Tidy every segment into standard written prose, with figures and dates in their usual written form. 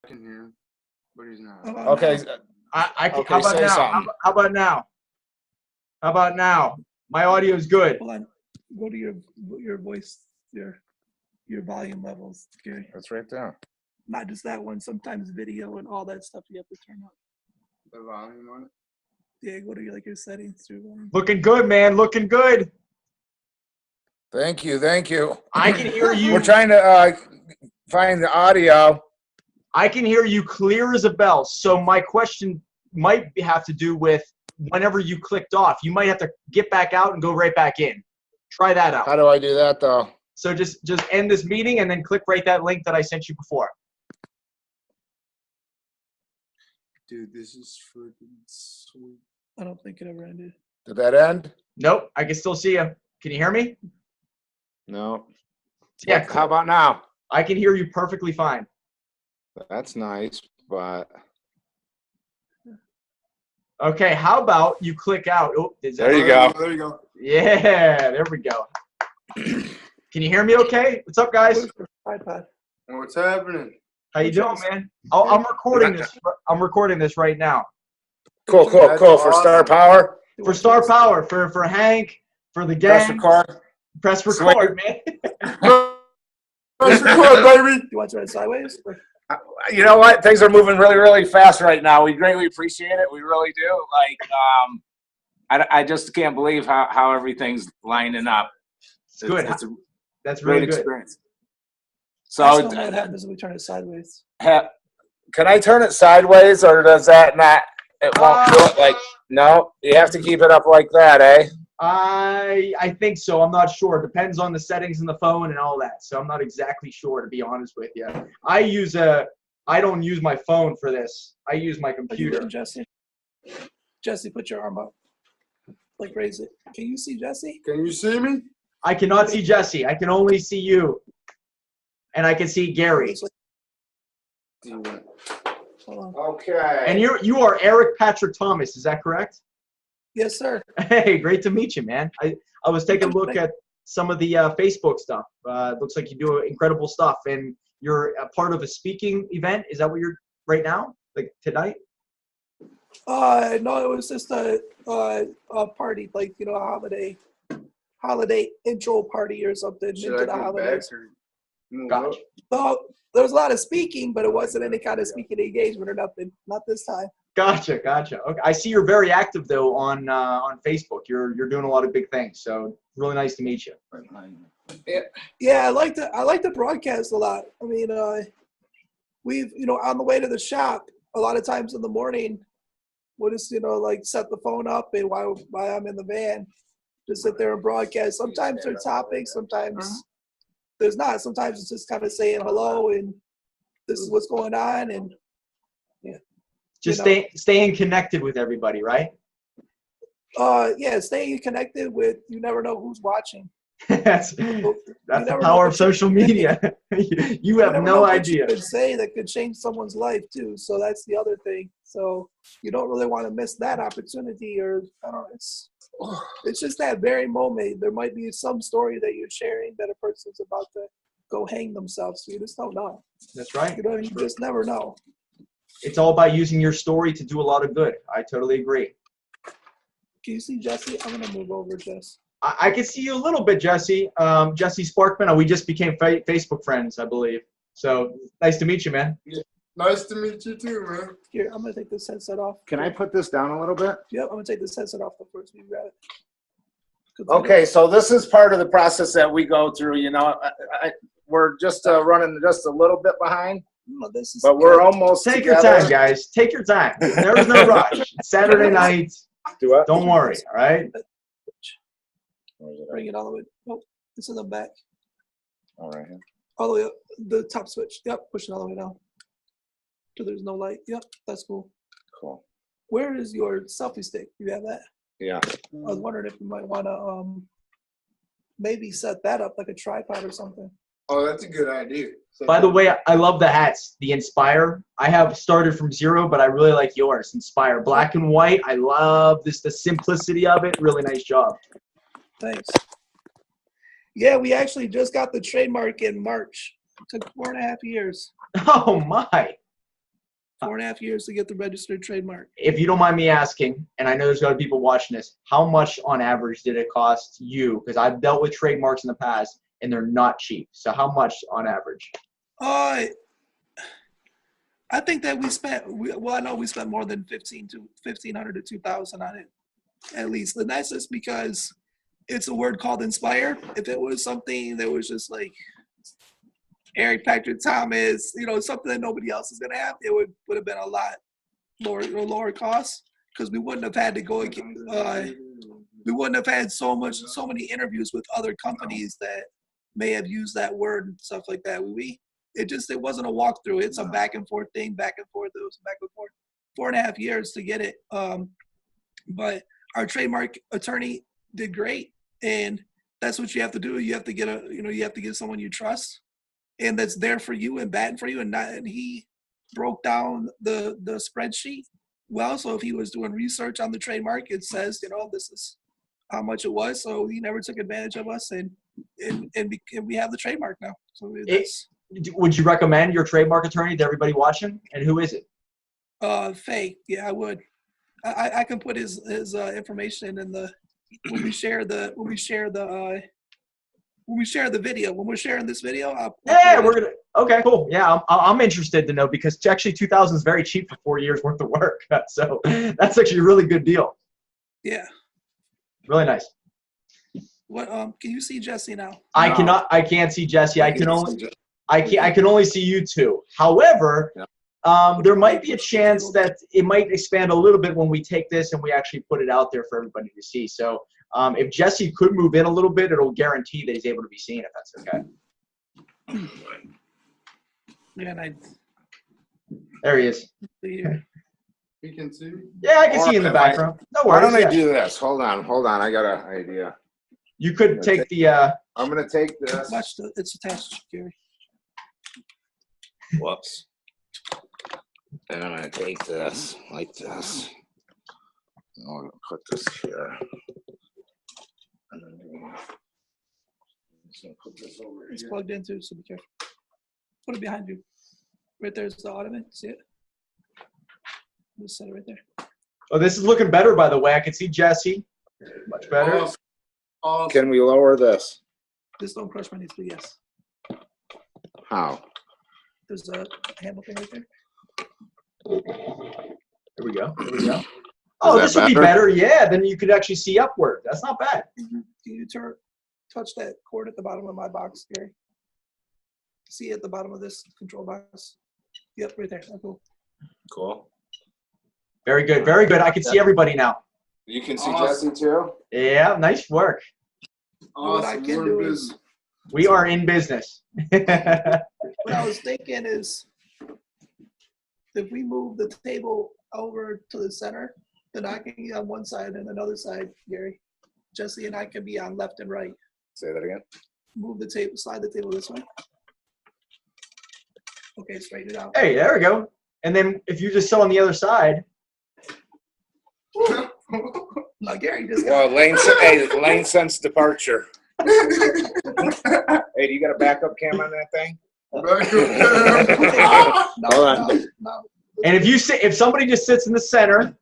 can hear him, but he's not. Okay. I can. Okay, How about say now? something. How about now? How about now? My audio is good. Hold on. Go to your voice, your volume levels, Gary. It's right there. Not just that one. Sometimes video and all that stuff you have to turn up. The volume on it. Yeah, go to your settings through volume. Looking good, man. Looking good. Thank you. Thank you. I can hear you. We're trying to find the audio. I can hear you clear as a bell. So my question might have to do with whenever you clicked off, you might have to get back out and go right back in. Try that out. How do I do that, though? So just end this meeting and then click right that link that I sent you before. Dude, this is freaking sweet. I don't think it ever ended. Did that end? Nope, I can still see you. Can you hear me? No. Yeah. How about now? I can hear you perfectly fine. That's nice, but Okay, how about you click out? Oh, there you go. There you go. Yeah, there we go. Can you hear me okay? What's up, guys? iPad. And what's happening? How you doing, man? I'm recording this. I'm recording this right now. Cool. For Star Power. For Star Power, for Hank, for the gang. Press record. Press record, man. Press record, baby. You want to run sideways? You know what? Things are moving really, really fast right now. We greatly appreciate it. We really do. I just can't believe how everything's lining up. It's good. It's a That's great really good. experience. So So, what happens if we turn it sideways? can I turn it sideways, or does that not? It won't do it. Like, no, you have to keep it up like that, eh? I think so. I'm not sure. Depends on the settings in the phone and all that. So I'm not exactly sure, to be honest with you. I don't use my phone for this. I use my computer. Jesse? Jesse, put your arm up. Like, raise it. Can you see Jesse? Can you see me? I cannot see Jesse. I can only see you. And I can see Gary. Hold on. Okay. And you are Eric Patrick Thomas. Is that correct? Yes, sir. Hey, great to meet you, man. I was taking a look at some of the Facebook stuff. It looks like you do incredible stuff, and you're a part of a speaking event. Is that what you're right now, like tonight? No, it was just a party, like, a holiday intro party or something Should into I the come holidays. back or move Gotcha. up? No, there was a lot of speaking, but it wasn't any kind of speaking engagement or nothing. Not this time. Gotcha. Okay. I see you're very active though on Facebook. You're doing a lot of big things. So really nice to meet you. Yeah, I like to broadcast a lot. I mean, we've on the way to the shop, a lot of times in the morning, we'll just set the phone up, and while I'm in the van, just sit there and broadcast. Sometimes there are topics, sometimes there's not. Sometimes it's just kind of saying hello and this is what's going on, and Just staying connected with everybody, right? Yeah, staying connected with. You never know who's watching. that's the power of social media. You have no idea. What you could say that could change someone's life too. So that's the other thing. So you don't really want to miss that opportunity, or I don't know. It's just that very moment. There might be some story that you're sharing that a person's about to go hang themselves. So you just don't know. That's right. You just never know. It's all about using your story to do a lot of good. I totally agree. Can you see Jesse? I'm gonna move over, Jess. I can see you a little bit, Jesse. Jesse Sparkman. We just became Facebook friends, I believe. So nice to meet you, man. Yeah. Nice to meet you too, man. Here, I'm gonna take this headset off. Can I put this down a little bit? Yep, I'm gonna take this headset off first. You grab it. Okay, so this is part of the process that we go through. We're just running just a little bit behind, but we're almost Take together. your time, guys. Take your time. There's no rush. It's Saturday night. Don't worry, all right? Bring it all the way. Oh, it's in the back. All right. All the way up. The top switch. Yep, push it all the way down. So there's no light. Yep, that's cool. Cool. Where is your selfie stick? You have that? Yeah. I was wondering if you might want to maybe set that up like a tripod or something. Oh, that's a good idea. By the way, I love the hats, the Inspire. I have started from zero, but I really like yours, Inspire. Black and white. I love the simplicity of it. Really nice job. Thanks. Yeah, we actually just got the trademark in March. It took 4.5 years. Oh, my. 4.5 years to get the registered trademark. If you don't mind me asking, and I know there's other people watching this, how much on average did it cost you? Because I've dealt with trademarks in the past, and they're not cheap. So how much on average? I think that I know we spent more than 1,500 to 2,000 on it, at least. And that's just because it's a word called inspire. If it was something that was just like Eric Patrick Thomas, something that nobody else is gonna have, it would have been a lot lower cost, because we wouldn't have had to go. We wouldn't have had so many interviews with other companies that may have used that word and stuff like that. It wasn't a walkthrough. It's a back and forth thing, back and forth. It was back and forth, 4.5 years to get it. But our trademark attorney did great, and that's what you have to do. You have to get you have to get someone you trust, and that's there for you and batting for you. And he broke down the spreadsheet well. So if he was doing research on the trademark, it says, this is how much it was. So he never took advantage of us, and we have the trademark now. So Would you recommend your trademark attorney to everybody watching? And who is it? Faye. Yeah, I would. I can put his information in when we share the video. When we're sharing this video, okay, cool. Yeah, I'm interested to know, because actually 2,000 is very cheap for 4 years worth of work. So that's actually a really good deal. Yeah. Really nice. What can you see Jesse now? I cannot. I can't see Jesse. I can only see you two. However, there might be a chance that it might expand a little bit when we take this and we actually put it out there for everybody to see. So if Jesse could move in a little bit, it'll guarantee that he's able to be seen, if that's okay. Yeah, there he is. You can see. Yeah, I can see in the background. No Why worries. don't I do this? Hold on. I got an idea. You could take the. I'm gonna take this. Watch it's attached, Gary. Whoops. And I'm gonna take this like this. I'm gonna put this here. And then I'm just gonna put this over It's here. plugged in too, so be careful. Put it behind you. Right there's the ottoman. See it? Just set it right there. Oh, this is looking better, by the way. I can see Jesse. Much better. Awesome. Can we lower this? Just don't crush my knees, but yes. How? There's a handle thing right there. There we go. There we go. Oh, this would be better. Yeah, then you could actually see upward. That's not bad. Can you touch that cord at the bottom of my box, Gary? See at the bottom of this control box? Yep, right there. Oh, cool. Cool. Very good. Very good. I can see everybody now. You can see Awesome. Jesse too? Yeah, nice work. What I Awesome. can We're do in is- business. We are in business. What I was thinking is, if we move the table over to the center, then I can be on one side and another side, Gary. Jesse and I can be on left and right. Say that again. Move the table, slide the table this way. Okay, straighten it out. Hey, there we go. And then if you just sit on the other side. No, Gary just Well, got Lane sense departure. Hey, do you got a backup cam on that thing? no, Hold on. no. And if somebody just sits in the center,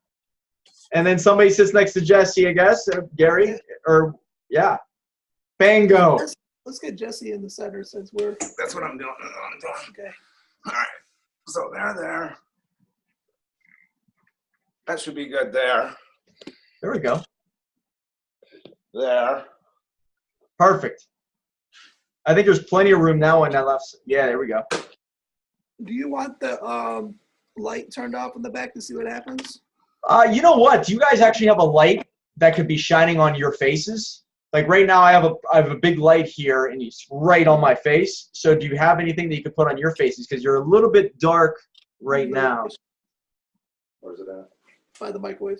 and then somebody sits next to Jesse, I guess, Gary, or yeah, bingo. Let's get Jesse in the center since we're That's what I'm doing. okay. All right. So there. That should be good there. There we go. There. Perfect. I think there's plenty of room now on that left side. Yeah, there we go. Do you want the light turned off in the back to see what happens? You know what? Do you guys actually have a light that could be shining on your faces? Like right now, I have a big light here, and it's right on my face. So do you have anything that you could put on your faces? Because you're a little bit dark right now. Where's it at? By the microwave.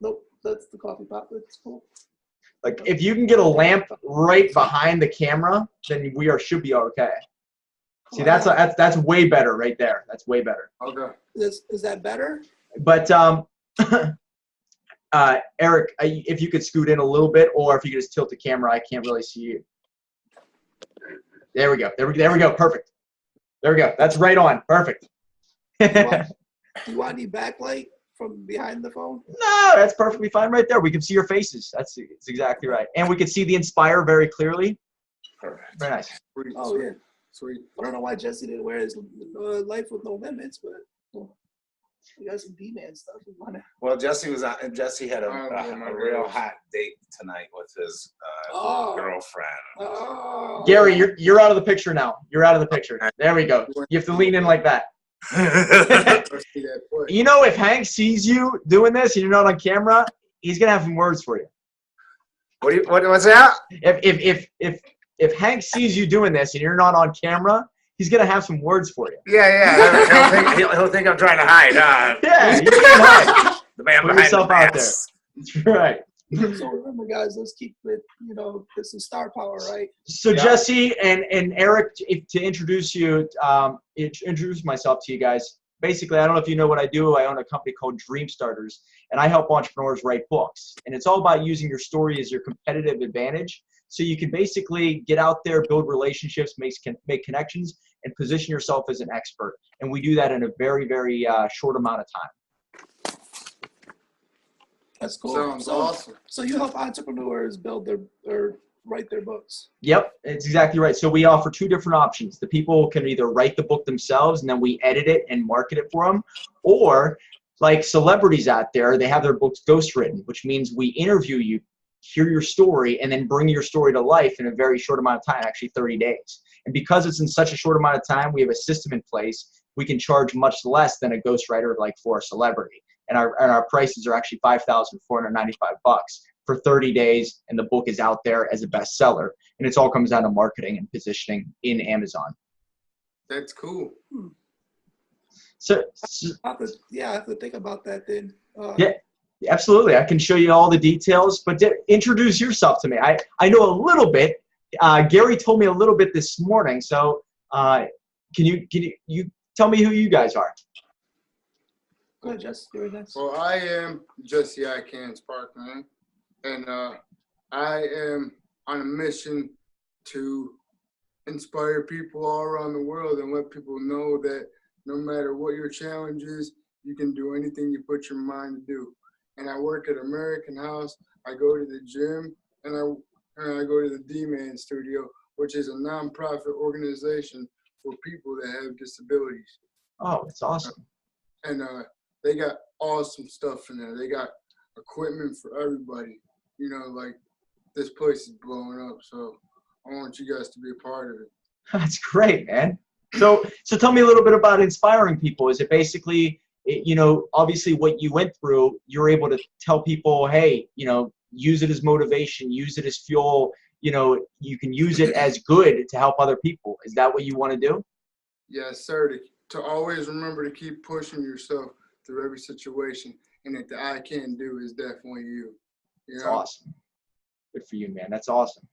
Nope, that's the coffee pot. That's cool. Like if you can get a lamp right behind the camera, then should be okay. See, that's way better right there. That's way better. Okay. Is that better? But Eric, if you could scoot in a little bit, or if you could just tilt the camera, I can't really see you. There we go. There we go. Perfect. There we go. That's right on. Perfect. Do you want any backlight from behind the phone? No, that's perfectly fine right there. We can see your faces. That's exactly right. And we can see the Inspire very clearly. Perfect. Very nice. Sweet, Oh, sweet, yeah. sweet. I don't know why Jesse didn't wear his Life with No Limits, but we got some D-Man stuff. We wanna... Well, Jesse had I don't know my a real girls. hot date tonight with his Oh. girlfriend. Oh. Gary, you're out of the picture now. You're out of the picture. There we go. You have to lean in like that. Let's see that foot. You know, if Hank sees you doing this and you're not on camera, he's gonna have some words for you. What's that? If Hank sees you doing this and you're not on camera, he's gonna have some words for you. Yeah. He'll think I'm trying to hide. Yeah, you can't hide. The man Put behind yourself the out mask. That's right. So remember, guys, let's keep it, this is star power, right? So Yeah. Jesse and Eric, to introduce you, introduce myself to you guys. Basically, I don't know if you know what I do. I own a company called Dream Starters, and I help entrepreneurs write books. And it's all about using your story as your competitive advantage. So you can basically get out there, build relationships, make connections, and position yourself as an expert. And we do that in a very, very short amount of time. That's cool. Sounds awesome. So you help entrepreneurs build or write their books. Yep, it's exactly right. So we offer two different options. The people can either write the book themselves and then we edit it and market it for them, or like celebrities out there, they have their books ghostwritten, which means we interview you, hear your story, and then bring your story to life in a very short amount of time, actually 30 days. And because it's in such a short amount of time, we have a system in place. We can charge much less than a ghostwriter like for a celebrity. And our prices are actually $5,495 for 30 days, and the book is out there as a bestseller. And it all comes down to marketing and positioning in Amazon. That's cool. So I have to think about that then. yeah, absolutely. I can show you all the details, but introduce yourself to me. I know a little bit. Gary told me a little bit this morning. So can you tell me who you guys are? Go ahead, Jess. You're next. Well, I am Jesse Sparkman, and I am on a mission to inspire people all around the world and let people know that no matter what your challenge is, you can do anything you put your mind to do. And I work at American House. I go to the gym, and I go to the D-Man Studio, which is a nonprofit organization for people that have disabilities. Oh, it's awesome. And they got awesome stuff in there. They got equipment for everybody. Like this place is blowing up, so I want you guys to be a part of it. That's great, man. So tell me a little bit about inspiring people. Is it basically, obviously what you went through, you're able to tell people, hey, use it as motivation, use it as fuel, you can use it as good to help other people. Is that what you want to do? Yes, sir. To always remember to keep pushing yourself through every situation, and that the I can do is definitely you. That's awesome. Good for you, man. That's awesome.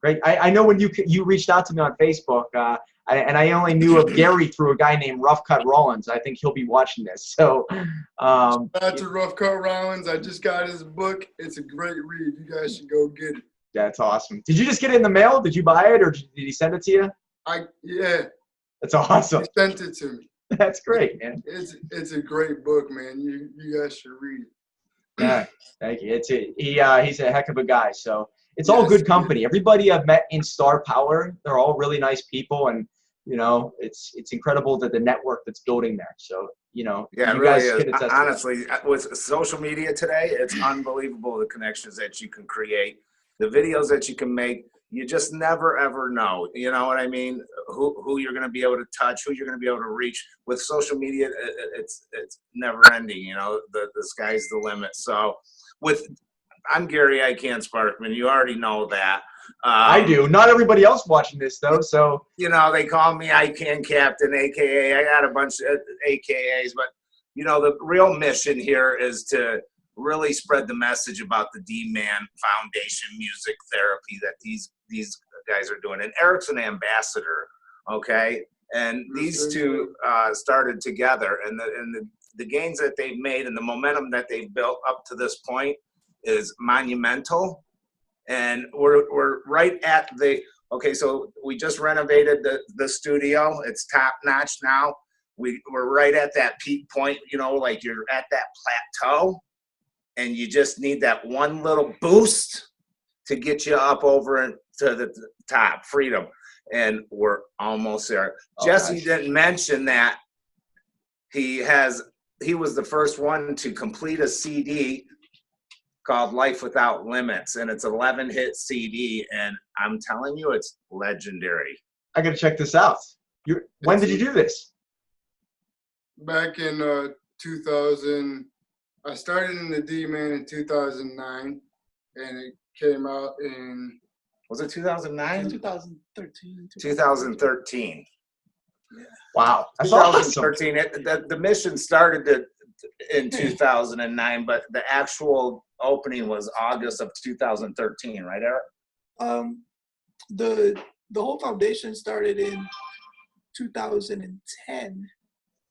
Great. I know when you reached out to me on Facebook, and I only knew of Gary through a guy named Rough Cut Rollins. I think he'll be watching this. So, shout out to Rough Cut Rollins. I just got his book. It's a great read. You guys should go get it. That's awesome. Did you just get it in the mail? Did you buy it, or did he send it to you? Yeah. That's awesome. He sent it to me. That's great, man. It's a great book, man. You guys should read it. Yeah, thank you. He's a heck of a guy. So it's all good company. Everybody I've met in Star Power, they're all really nice people, and it's incredible that the network that's building there. So Yeah, you it really guys is. can attest to that. Honestly, with social media today, it's unbelievable the connections that you can create, the videos that you can make. You just never, ever know. You know what I mean? Who you're going to be able to touch, who you're going to be able to reach. With social media, it's never ending. The sky's the limit. So I'm Garry Sparkman. You already know that. I do. Not everybody else watching this, though. So they call me ICANN Captain, AKA. I got a bunch of AKAs. But, the real mission here is to really spread the message about the D-Man Foundation music therapy that these guys are doing. And Eric's an ambassador, okay? And these two started together, and the gains that they've made and the momentum that they've built up to this point is monumental. And we're right at so we just renovated the studio. It's top notch now. we're right at that peak point, you know, like you're at that plateau and you just need that one little boost to get you up over to the top, freedom. And we're almost there. Oh, Jesse gosh. didn't mention that he was the first one to complete a CD called Life Without Limits, and it's 11-hit CD, and I'm telling you, it's legendary. I gotta check this out. When did you do this? Back in 2000, I started in the D-Man in 2009, and it came out in... Was it 2009? 2013. 2013. Yeah. Wow, that's awesome. 2013. The mission started in 2009, but the actual opening was August of 2013, right, Eric? The whole foundation started in 2010.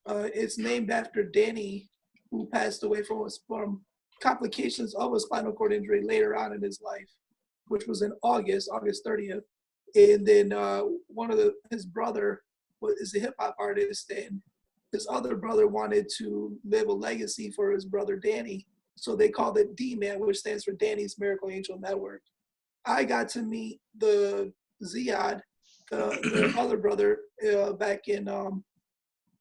It's named after Danny, who passed away from complications of a spinal cord injury later on in his life, which was in August 30th. And then his brother is a hip hop artist, and his other brother wanted to live a legacy for his brother Danny. So they called it D-Man, which stands for Danny's Miracle Angel Network. I got to meet the Ziad, the other brother, back in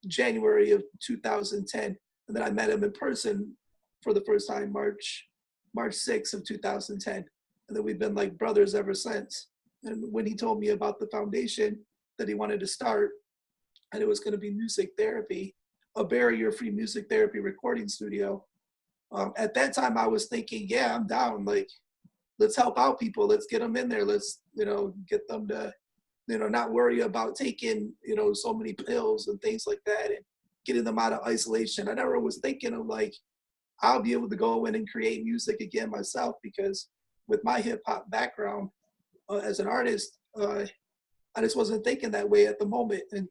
January of 2010. And then I met him in person for the first time, March 6th of 2010. And then we've been like brothers ever since. And when he told me about the foundation that he wanted to start, and it was going to be music therapy, a barrier-free music therapy recording studio. At that time, I was thinking, yeah, I'm down. Like, let's help out people. Let's get them in there. Let's, get them to, not worry about taking, so many pills and things like that and getting them out of isolation. I never was thinking of like, I'll be able to go in and create music again myself, because with my hip hop background as an artist, I just wasn't thinking that way at the moment. And,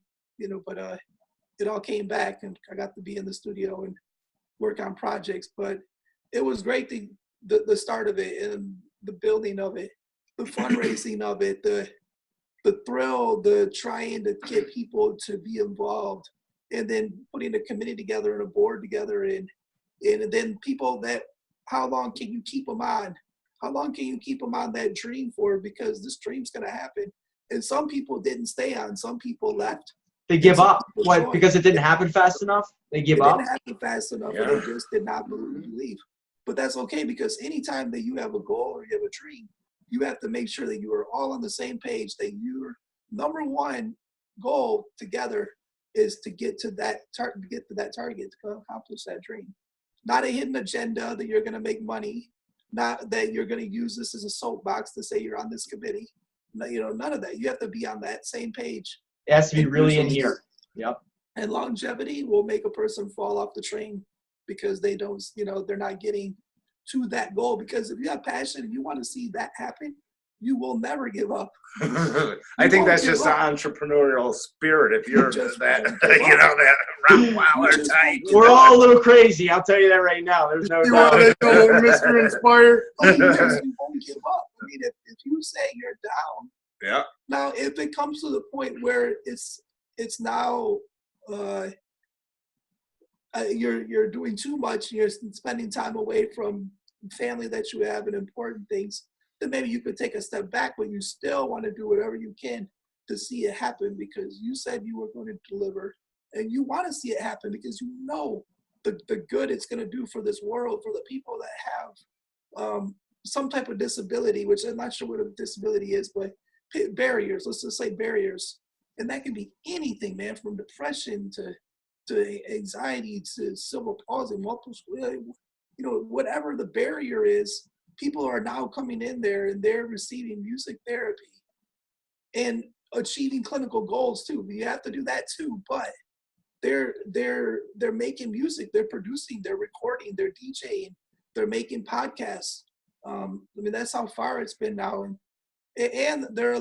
but it all came back, and I got to be in the studio and work on projects. But it was great, the start of it and the building of it, the fundraising of it, the thrill, the trying to get people to be involved, and then putting a committee together and a board together, and then people that, how long can you keep them on? How long can you keep them on that dream for? Because this dream's going to happen. And some people didn't stay on. Some people left. They give up. What? Because it didn't happen fast enough? They give up? It didn't happen fast enough. Yeah. And they just did not believe. But that's okay, because anytime that you have a goal or you have a dream, you have to make sure that you are all on the same page, that your number one goal together is to get to that target, to accomplish that dream. Not a hidden agenda that you're going to make money, not that you're going to use this as a soapbox to say you're on this committee. None of that. You have to be on that same page. It has to be really in here. Yep. And longevity will make a person fall off the train because they don't, they're not getting to that goal. Because if you have passion and you want to see that happen, you will never give up. I think that's just the entrepreneurial spirit. If you're just that, that rock wilder type. We're all a little crazy. I'll tell you that right now. There's no doubt. Mr. Inspire. You won't give up. I mean, if you say you're down, yeah. Now, if it comes to the point where it's now you're doing too much, you're spending time away from family that you have and important things, then maybe you could take a step back, but you still want to do whatever you can to see it happen, because you said you were going to deliver, and you want to see it happen because you know the good it's going to do for this world, for the people that have some type of disability, which I'm not sure what a disability is, but barriers, let's just say barriers. And that can be anything, man, from depression to anxiety to cerebral palsy, multiple, whatever the barrier is. People are now coming in there and they're receiving music therapy and achieving clinical goals too. You have to do that too, but they're making music, they're producing, they're recording, they're DJing, they're making podcasts. That's how far it's been now, and they're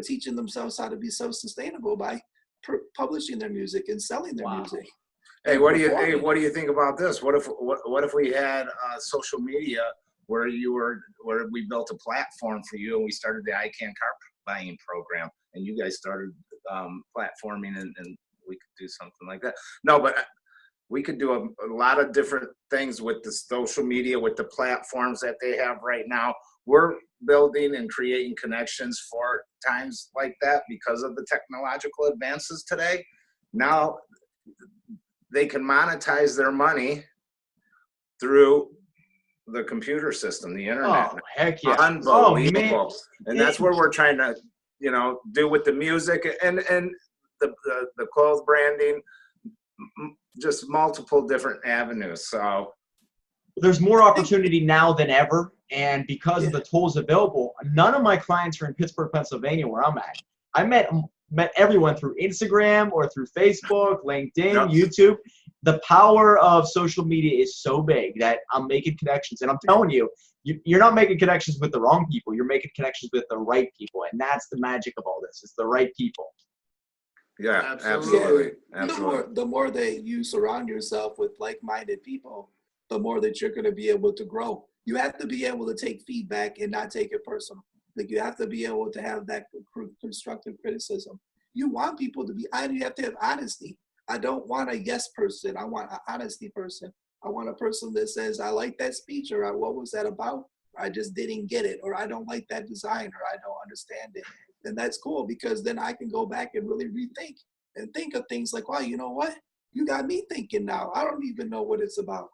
teaching themselves how to be self-sustainable by publishing their music and selling their music. Hey, what do you think about this? What if we had social media where we built a platform for you, and we started the ICANN carpet buying program, and you guys started platforming and we could do something like that. No, but we could do a lot of different things with the social media, with the platforms that they have right now. We're building and creating connections for times like that because of the technological advances today. Now they can monetize their money through the computer system, the internet. Oh, heck yeah. Unbelievable. Oh, and that's where we're trying to, do with the music and the clothes branding, just multiple different avenues. So there's more opportunity now than ever. And because of the tools available, none of my clients are in Pittsburgh, Pennsylvania, where I'm at. I met everyone through Instagram or through Facebook, LinkedIn, YouTube. The power of social media is so big that I'm making connections. And I'm telling you, you're not making connections with the wrong people. You're making connections with the right people. And that's the magic of all this. It's the right people. Yeah, absolutely. The more that you surround yourself with like-minded people, the more that you're going to be able to grow. You have to be able to take feedback and not take it personal. Like, you have to be able to have that constructive criticism. You want people to be, you have to have honesty. I don't want a yes person. I want an honesty person. I want a person that says, I like that speech, or what was that about? Or I just didn't get it, or I don't like that design, or I don't understand it. And that's cool, because then I can go back and really rethink and think of things like, wow, you know what? You got me thinking now. I don't even know what it's about.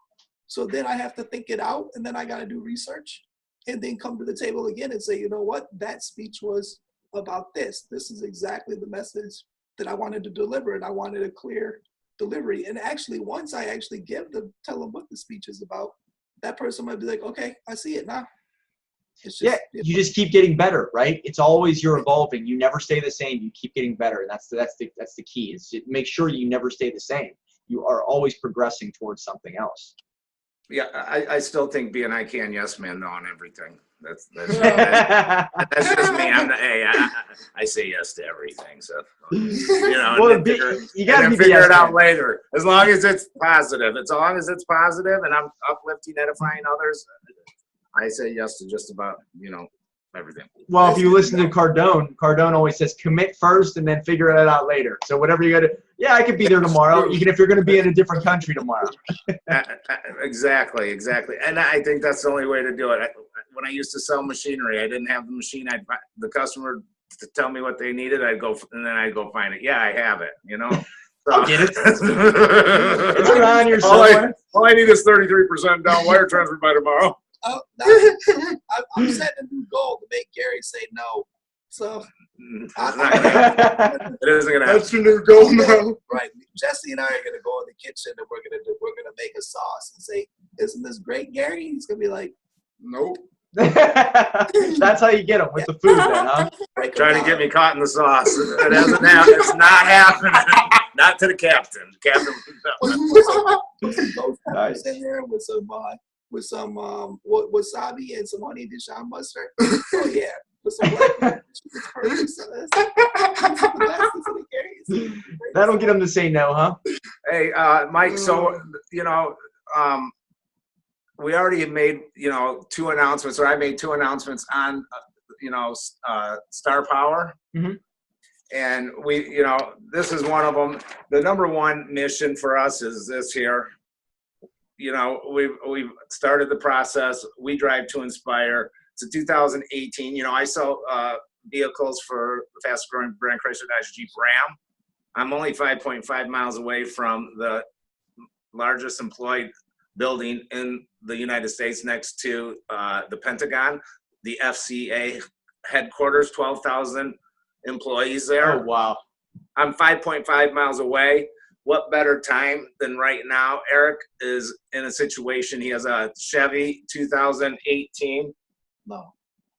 So then I have to think it out, and then I got to do research and then come to the table again and say, you know what? That speech was about this. This is exactly the message that I wanted to deliver, and I wanted a clear delivery. And actually, once I actually tell them what the speech is about, that person might be like, okay, I see it now. It's just, you just keep getting better, right? It's always you're evolving. You never stay the same. You keep getting better, and that's the key. Is to make sure you never stay the same. You are always progressing towards something else. Yeah, I still think being I can yes man no on everything. That's just me. I say yes to everything. So well, you got to figure it out later. As long as it's positive, and I'm uplifting, edifying others, I say yes to just about everything. Well, if you listen to Cardone always says commit first and then figure it out later. So whatever you got to, I could be there tomorrow, even if you're going to be in a different country tomorrow. Exactly. And I think that's the only way to do it. When I used to sell machinery, I didn't have the machine. The customer to tell me what they needed. I'd go find it. Yeah, I have it. So, I'll get it. It's around your all I need is 33% down wire transfer by tomorrow. I'm setting a new goal to make Gary say no. So it isn't gonna happen. That's your new goal now. Right. Jesse and I are gonna go in the kitchen and we're gonna make a sauce and say, "Isn't this great, Gary?" He's gonna be like, "Nope." That's how you get them with the food, then, huh? Trying to get me caught in the sauce. It hasn't happened. It's not happening. Not to the captain. Captain. Put some ghost peppers in there with some wasabi and some honey Dijon mustard. Oh yeah, with some black pepper. That'll get him to say no, huh? Hey, Mike. So we already have made 2 announcements, or I made 2 announcements on Star Power. Mm-hmm. And we, this is one of them. The number one mission for us is this here. We've started the process. We drive to inspire. It's a 2018. I sell vehicles for the fastest growing brand, Chrysler Dodge Jeep Ram. I'm only 5.5 miles away from the largest employed building in the United States, next to the Pentagon, the FCA headquarters, 12,000 employees there. Oh, wow. I'm 5.5 miles away. What better time than right now? Eric is in a situation. He has a Chevy 2018. No.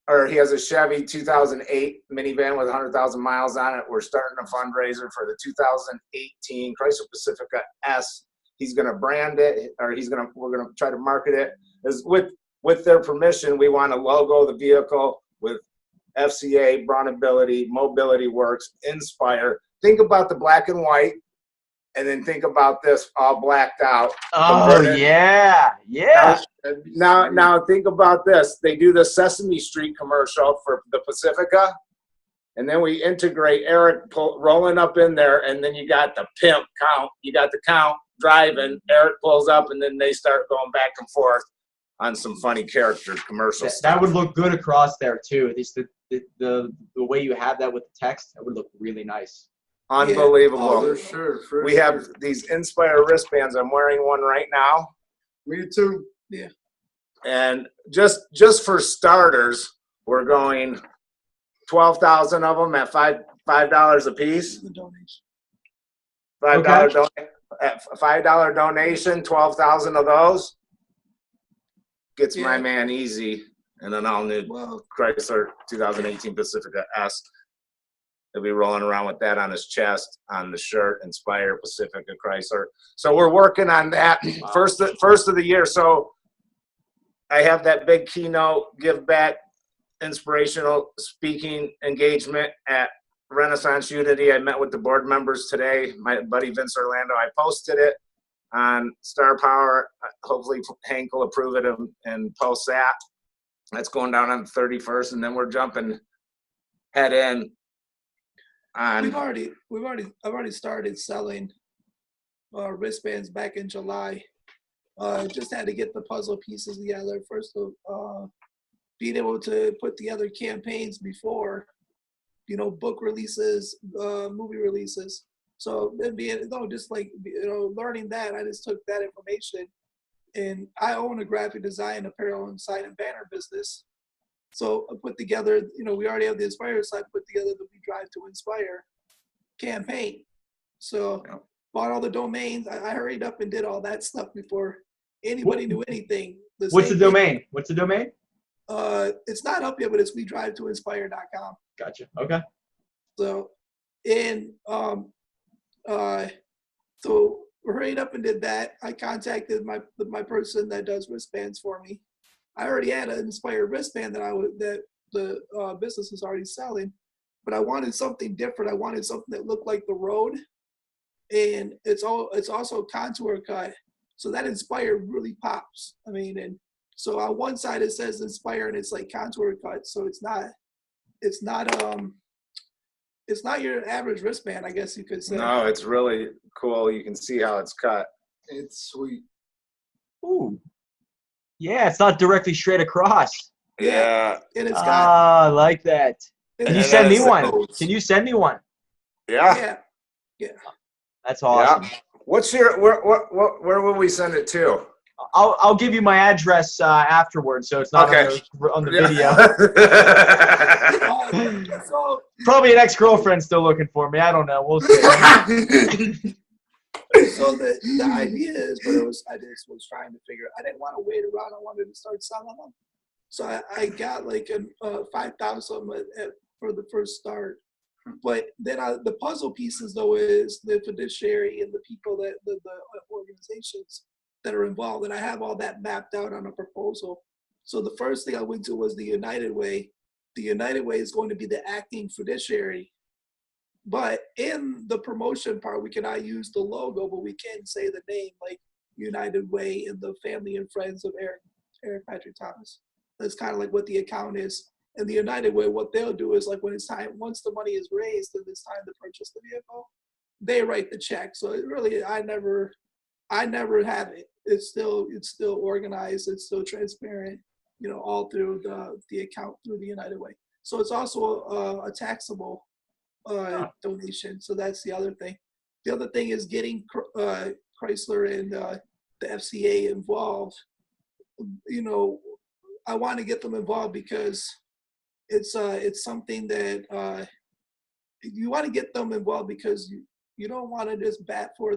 Or he has a Chevy 2008 minivan with 100,000 miles on it. We're starting a fundraiser for the 2018 Chrysler Pacifica S. He's going to brand it, or we're going to try to market it. With their permission, we want to logo the vehicle with FCA, Brownability, Mobility Works, Inspire. Think about the black and white, and then think about this all blacked out. Oh, yeah. Now think about this. They do the Sesame Street commercial for the Pacifica, And then we integrate Eric rolling up in there, and then you got the pimp count. You got the count driving. Eric pulls up, and then they start going back and forth on some funny character commercial stuff. That would look good across there too. At least the way you have that with the text, that would look really nice. Unbelievable. For sure. We have these Inspire wristbands. I'm wearing one right now. Me too. Yeah. And just for starters, we're going 12,000 of them at $5 a piece. The donation. $5 donation, 12,000 of those gets my Yeah. man Easy and an all-new Chrysler 2018 Pacifica S. He'll be rolling around with that on his chest, on the shirt, Inspire Pacifica Chrysler. So we're working on that. Wow. First of the year. So I have that big keynote, give back, inspirational speaking engagement at Renaissance Unity. I met with the board members today. My buddy Vince Orlando. I posted it on Star Power. Hopefully Hank will approve it and post that. That's going down on the 31st, and then we're jumping head in. I've already started selling wristbands back in July. Just had to get the puzzle pieces together. First of being able to put together campaigns before, book releases, movie releases. So learning that, I just took that information, and I own a graphic design, apparel, and sign and banner business. So I put together, we already have the Inspire site, put together the We Drive to Inspire campaign. So bought all the domains. I hurried up and did all that stuff before anybody knew anything. What's the domain? What's the domain? It's not up yet, but it's wedrive2inspire.com. Gotcha. Okay. So, and so we hurried up and did that. I contacted my person that does wristbands for me. I already had an Inspire wristband that the business is already selling, but I wanted something different. I wanted something that looked like the road, and it's also contour cut, so that Inspire really pops. I mean, and so on one side it says Inspire, and it's like contour cut, so it's not your average wristband, I guess you could say. No, it's really cool. You can see how it's cut. It's sweet. Ooh. Yeah, it's not directly straight across. Yeah. And it's got. I like that. Can you send me one? Can you send me one? Yeah. Yeah. That's awesome. Yeah. What's your where will we send it to? I'll give you my address afterwards, so it's not on the video. So Probably an ex-girlfriend still looking for me. I don't know. We'll see. So the idea is, but I just was trying to figure. I didn't want to wait around. I wanted to start selling them. So I got like 5,000 for the first start. But then the puzzle pieces though is the fiduciary and the people that the organizations that are involved, and I have all that mapped out on a proposal. So the first thing I went to was the United Way. The United Way is going to be the acting fiduciary. But in the promotion part, we cannot use the logo, but we can say the name, like United Way and the family and friends of Eric Patrick Thomas. That's kind of like what the account is. And the United Way, what they'll do is like when it's time, once the money is raised and it's time to purchase the vehicle, they write the check. So it really, I never have it. It's still organized. It's still transparent, all through the account through the United Way. So it's also a taxable donation. So that's the other thing. The other thing is getting Chrysler and the FCA involved. I want to get them involved because it's something that you want to get them involved because you don't want to just bat for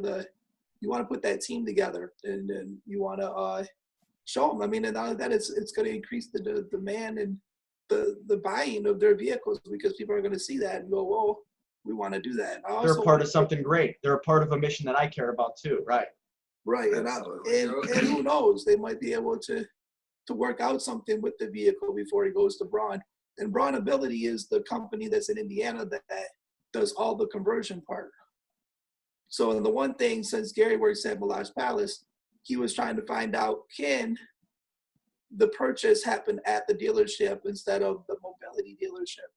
you want to put that team together and you want to show them. I mean, and not that it's going to increase the demand and the buying of their vehicles because people are going to see that and go, whoa, we want to do that. They're a part of something great. They're a part of a mission that I care about too, right? Right, and who knows? They might be able to work out something with the vehicle before it goes to Braun. And Braun Ability is the company that's in Indiana that does all the conversion part. So the one thing, since Garry works at Mirage Palace, he was trying to find out, can the purchase happen at the dealership instead of the mobility dealership?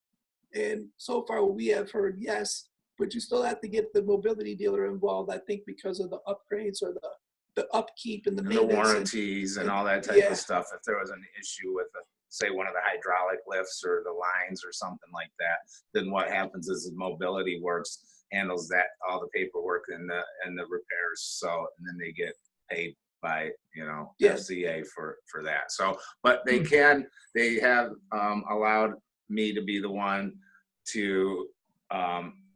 And so far, we have heard yes, but you still have to get the mobility dealer involved. I think because of the upgrades or the upkeep and the And the maintenance warranties and all that type yeah. of stuff. If there was an issue with, say, one of the hydraulic lifts or the lines or something like that, then what happens is the Mobility Works handles that, all the paperwork and the repairs. So, and then they get paid by, you know, Yeah. FCA for that. So, but they have allowed me to be the one to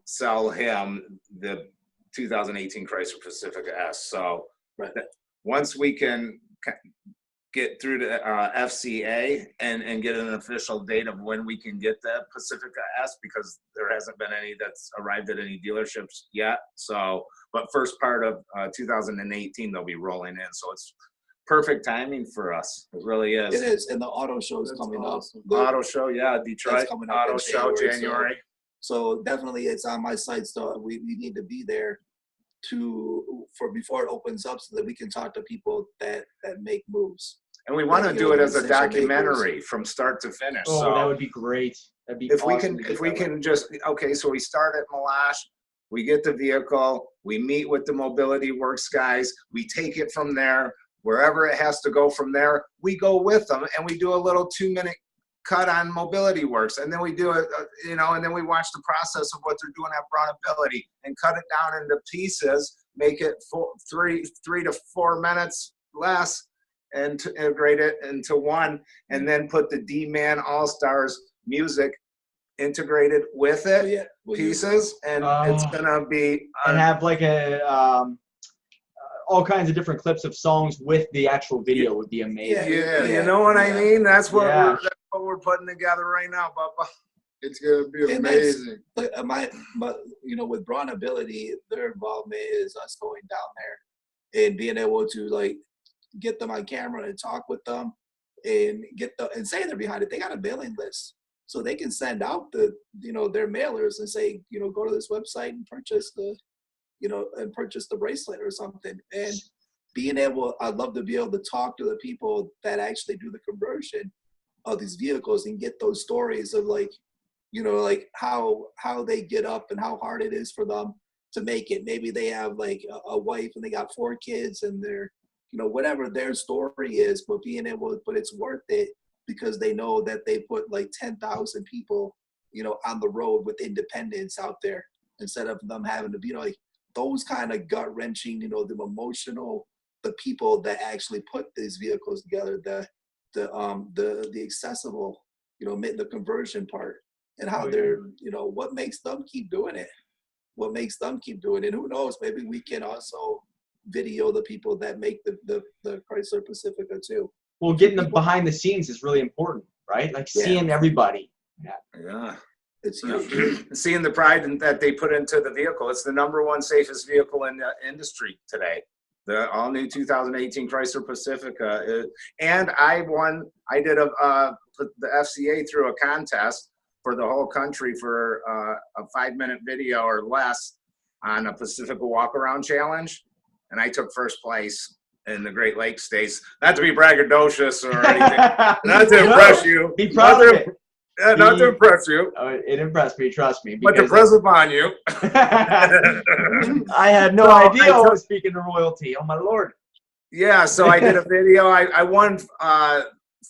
sell him the 2018 Chrysler Pacifica S. So Right. once we can get through to FCA and get an official date of when we can get the Pacifica S, because there hasn't been any that's arrived at any dealerships yet. So, but first part of 2018, they'll be rolling in. So it's perfect timing for us. It really is. It is, and the auto show is coming awesome. up. Auto show, yeah, Detroit coming up Auto in Show, January, January. So definitely, it's on my site. So we need to be there before it opens up, so that we can talk to people that make moves. And we want to you do know, it as a decision makers. documentary from start to finish. Oh, So that would be great. That'd be if we awesome can, to if get we that way. can just, okay, so we start at Malash, we get the vehicle, we meet with the Mobility Works guys, we take it from there, wherever it has to go from there, we go with them and we do a little 2-minute cut on Mobility Works, and then we do it, and then we watch the process of what they're doing at Brownability and cut it down into pieces, make it 3 to 4 minutes less, and to integrate it into one, and then put the D-Man All-Stars music integrated with So, it, yeah, well, pieces, and it's gonna be And have like all kinds of different clips of songs with the actual video would be amazing. yeah, Yeah, you know what I yeah. mean? That's what Yeah. we're putting together right now, Bubba. It's gonna be And that's- amazing. But with Brownability, their involvement is us going down there and being able to like get them on camera and talk with them and and say they're behind it. They got a mailing list, so they can send out their mailers and say, go to this website and purchase the bracelet or something. And I'd love to be able to talk to the people that actually do the conversion of these vehicles and get those stories of like how they get up and how hard it is for them to make it. Maybe they have like a wife and they got 4 kids and they're, whatever their story is, but it's worth it because they know that they put like 10,000 people, on the road with independence out there, instead of them having to be like those kind of gut wrenching, the emotional, the people that actually put these vehicles together, the accessible, the conversion part, and how they're, what makes them keep doing it. Who knows, maybe we can also video the people that make the Chrysler Pacifica too. Well, getting them behind the scenes is really important, right? Like Yeah. seeing everybody. Yeah. It's huge. Seeing the pride that they put into the vehicle. It's the #1 safest vehicle in the industry today. The all-new 2018 Chrysler Pacifica. And I did the FCA through a contest for the whole country for a 5-minute video or less on a Pacifica walk-around challenge. And I took first place in the Great Lakes states. Not to be braggadocious or anything. Not to impress you. Be proud of it. Not to impress you. It impressed me, trust me. But to press upon you. I had no idea I was speaking to royalty. Oh, my Lord. Yeah, so I did a video. I won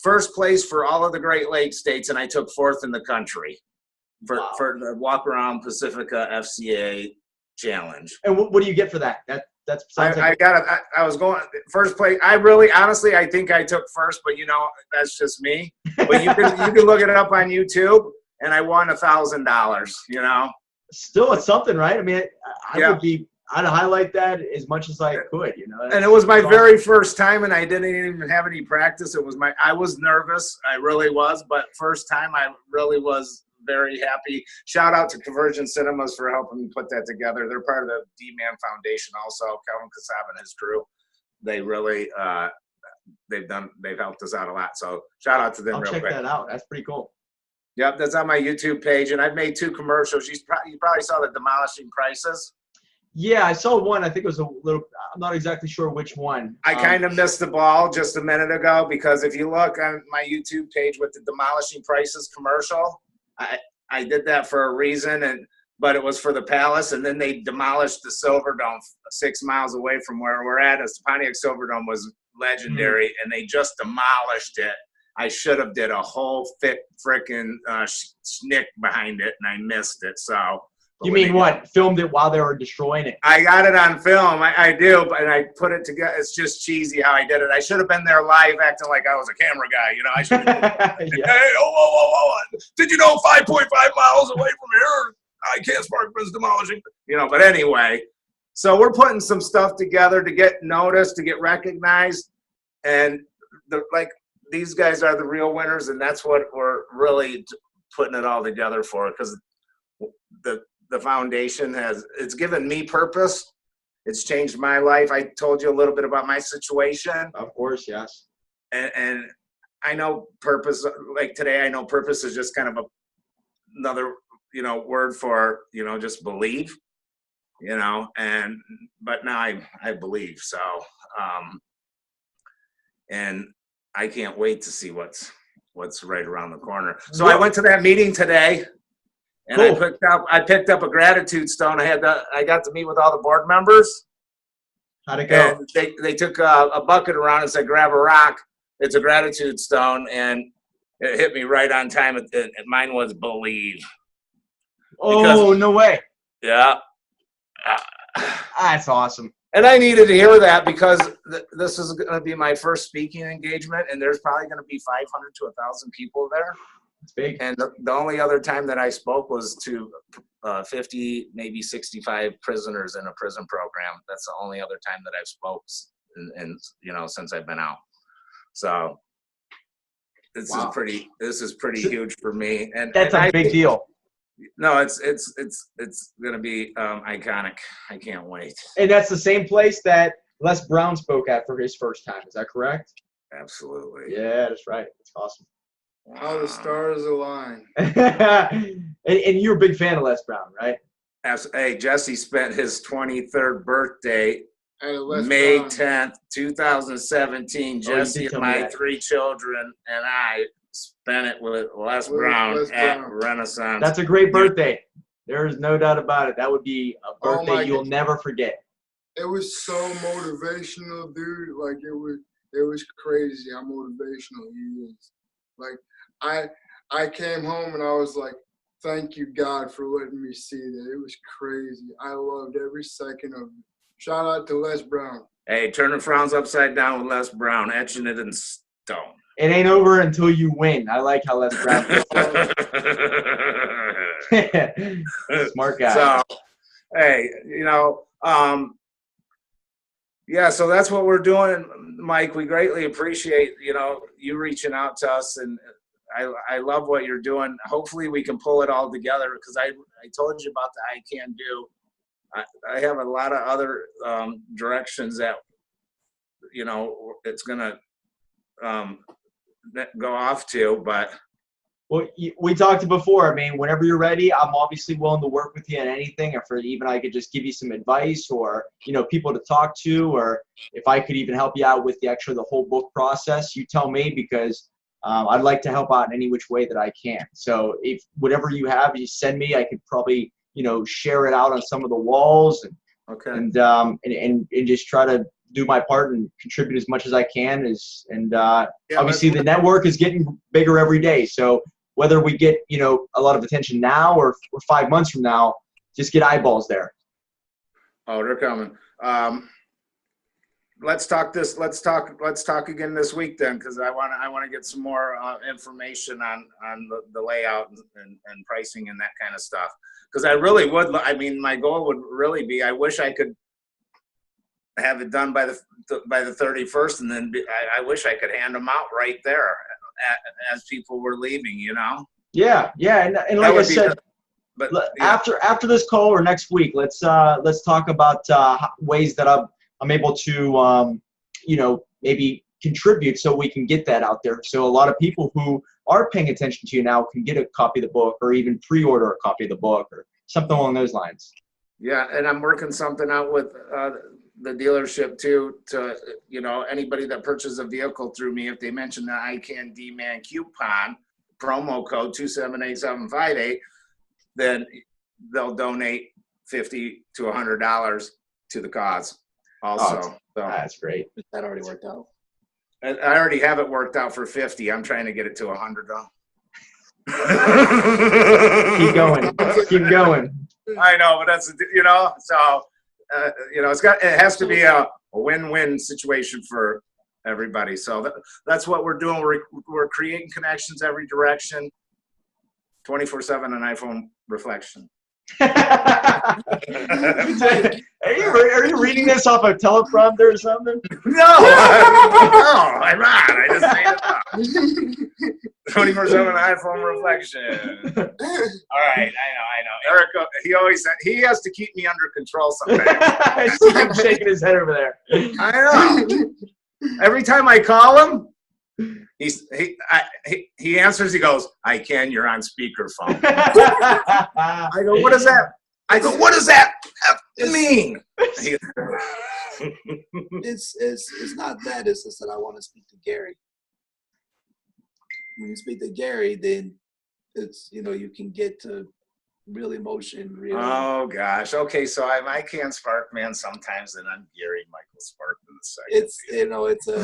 first place for all of the Great Lakes states, and I took 4th in the country for the Walk Around Pacifica FCA challenge. And what do you get for that? That's I was going first place. Honestly, I think I took first, but that's just me. But you can look it up on YouTube, and I won $1,000. Still, it's something, right? I mean, I'd highlight that as much as I could. And it was my very first time, and I didn't even have any practice. I was nervous, I really was, but first time I really was very happy. Shout out to Convergent Cinemas for helping me put that together. They're part of the D-Man Foundation also. Calvin Kasab and his crew. They really they've helped us out a lot. So shout out to them. I'll real check quick. that out. That's pretty cool. Yep, that's on my YouTube page, and I've made 2 commercials. You probably saw the Demolishing Prices. Yeah, I saw one. I think it was a little. I'm not exactly sure which one. I kind of missed the ball just a minute ago, because if you look on my YouTube page with the Demolishing Prices commercial, I did that for a reason, but it was for the Palace, and then they demolished the Silverdome 6 miles away from where we're at. The Pontiac Silverdome was legendary, and they just demolished it. I should have did a whole thick frickin' snick behind it, and I missed it. So. You mean what? Filmed it while they were destroying it? I got it on film. I do, and I put it together. It's just cheesy how I did it. I should have been there live acting like I was a camera guy. You know, I should have been, Yeah. hey, oh. Did you know 5.5 miles away from here, Garry Sparkman's demolishing? You know, but anyway, so we're putting some stuff together to get noticed, to get recognized, and these guys are the real winners, and that's what we're really putting it all together for, because the foundation it's given me purpose. It's changed my life. I told you a little bit about my situation. Of course, yes. And I know purpose, like today, I know purpose is just kind of another, word for, just believe, but now I believe. So, and I can't wait to see what's right around the corner. So I went to that meeting today. And cool. I picked up a gratitude stone. I got to meet with all the board members. How'd it go? And they took a bucket around and said, grab a rock. It's a gratitude stone. And it hit me right on time. And mine was believe. Oh, no way. Yeah. That's awesome. And I needed to hear that because this is going to be my first speaking engagement. And there's probably going to be 500 to 1,000 people there. It's big. And the only other time that I spoke was to 50, maybe 65 prisoners in a prison program. That's the only other time that I've spoke, and since I've been out. So this is pretty huge for me. And that's a big deal. No, it's gonna be iconic. I can't wait. And that's the same place that Les Brown spoke at for his first time. Is that correct? Absolutely. Yeah, that's right. That's awesome. How the stars align. and you're a big fan of Les Brown, right? Hey, Jesse spent his 23rd birthday, May 10th, 2017. Jesse and my 3 children and I spent it with Les Brown at Renaissance. That's a great birthday. There is no doubt about it. That would be a birthday you'll never forget. It was so motivational, dude. Like it was crazy how motivational he is. Like I came home and I was like, thank you, God, for letting me see that. It was crazy. I loved every second of it. Shout out to Les Brown. Hey, turning frowns upside down with Les Brown, etching it in stone. It ain't over until you win. I like how Les Brown puts smart guy. So, hey, yeah, so that's what we're doing, Mike. We greatly appreciate, you reaching out to us, and I love what you're doing. Hopefully we can pull it all together, because I told you about the I Can Do. I have a lot of other directions that, it's going to go off to, but. Well, we talked before. I mean, whenever you're ready, I'm obviously willing to work with you on anything. If even I could just give you some advice, or people to talk to, or if I could even help you out with the whole book process, you tell me, because I'd like to help out in any which way that I can. So if whatever you have, you send me, I could probably share it out on some of the walls, and just try to do my part and contribute as much as I can. Obviously the network is getting bigger every day. So whether we get, a lot of attention now or 5 months from now, just get eyeballs there. Oh, they're coming. Let's talk again this week then, because I want to get some more information on the layout and pricing and that kind of stuff. Because I really would. I mean, my goal would really be, I wish I could have it done by the 31st, and then I wish I could hand them out right there as people were leaving. Yeah, and like I said. But yeah. After this call or next week, let's talk about ways that I'm able to maybe contribute so we can get that out there. So a lot of people who are paying attention to you now can get a copy of the book, or even pre-order a copy of the book, or something along those lines. Yeah, and I'm working something out with the dealership too, to anybody that purchases a vehicle through me, if they mention the I Can D-Man coupon promo code 278758, then they'll donate $50 to $100 to the cause also. So That's great. That already worked out. I already have it worked out for 50. I'm trying to get it to 100 though. Keep going. Keep going. I know, but that's, you know, so, you know, it has to be a win-win situation for everybody. So that's what we're doing. We're creating connections every direction, 24/7 an iPhone reflection. Are you reading this off a teleprompter or something? No, I'm not. I just made it up. 24/7 iPhone reflection. All right, I know. Eric, he has to keep me under control sometimes. I see him shaking his head over there. I know. Every time I call him, he answers. He goes, "I can. You're on speakerphone." I go, "What is that?" I go, "What does that mean?" It's not that. It's just that I want to speak to Garry. When you speak to Garry, then it's, you know, you can get to real emotion. Oh gosh. Okay, so I can Sparkman sometimes, and I'm Garry Michael Sparkman II. It's, you know, it's a.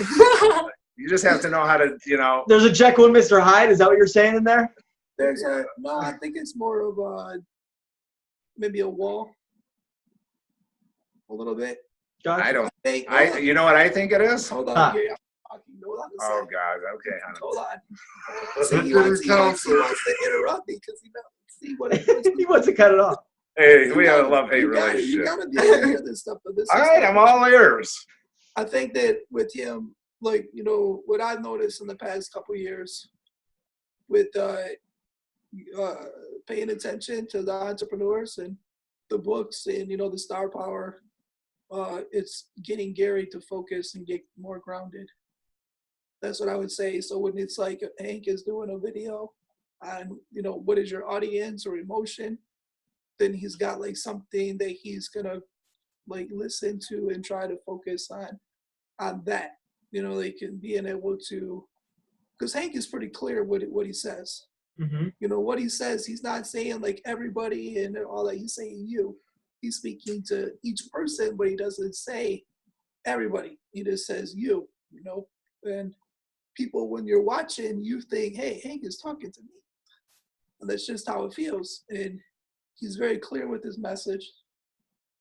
You just have to know how to, you know. There's a Jekyll and Mr. Hyde. Is that what you're saying in there? No, I think it's more of maybe a wall. A little bit. Gotcha. I don't. You know what I think it is? Hold on, Garry. Hold on a Oh second. God. Okay. Hold on. See, he wants to interrupt me because he knows. See what He wants to cut it off. Hey, we have a love-hate You relationship. gotta be able to hear this stuff. But this All is right, stuff. I'm all ears. I think that with him, like, you know, what I've noticed in the past couple of years with paying attention to the entrepreneurs and the books and, you know, the star power, it's getting Garry to focus and get more grounded. That's what I would say. So when it's like Hank is doing a video on, you know, what is your audience or emotion, then he's got like something that he's gonna like listen to and try to focus on that. You know, like, and being able to, because Hank is pretty clear what he says. Mm-hmm. You know, what he says, he's not saying like everybody and all that. He's saying you. He's speaking to each person, but he doesn't say everybody. He just says you know. And people, when you're watching, you think, hey, Hank is talking to me. And that's just how it feels. And he's very clear with his message.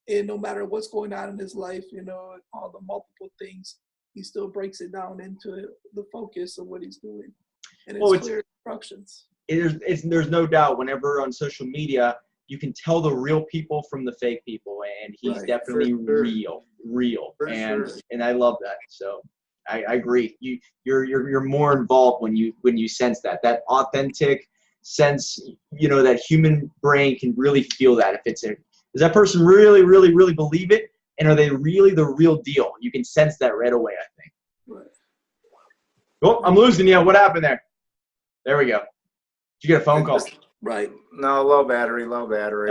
And no matter what's going on in his life, you know, all the multiple things, he still breaks it down into the focus of what he's doing. And it's clear instructions. There's no doubt whenever on social media, you can tell the real people from the fake people. And he's definitely real. And I love that. So I agree. You're more involved when you sense that authentic sense, you know, that human brain can really feel that. If does that person really believe it, and are they really the real deal? You can sense that right away, I think. Right. Oh, I'm losing you. What happened there? There we go. Did you get a phone call? Right. No, low battery.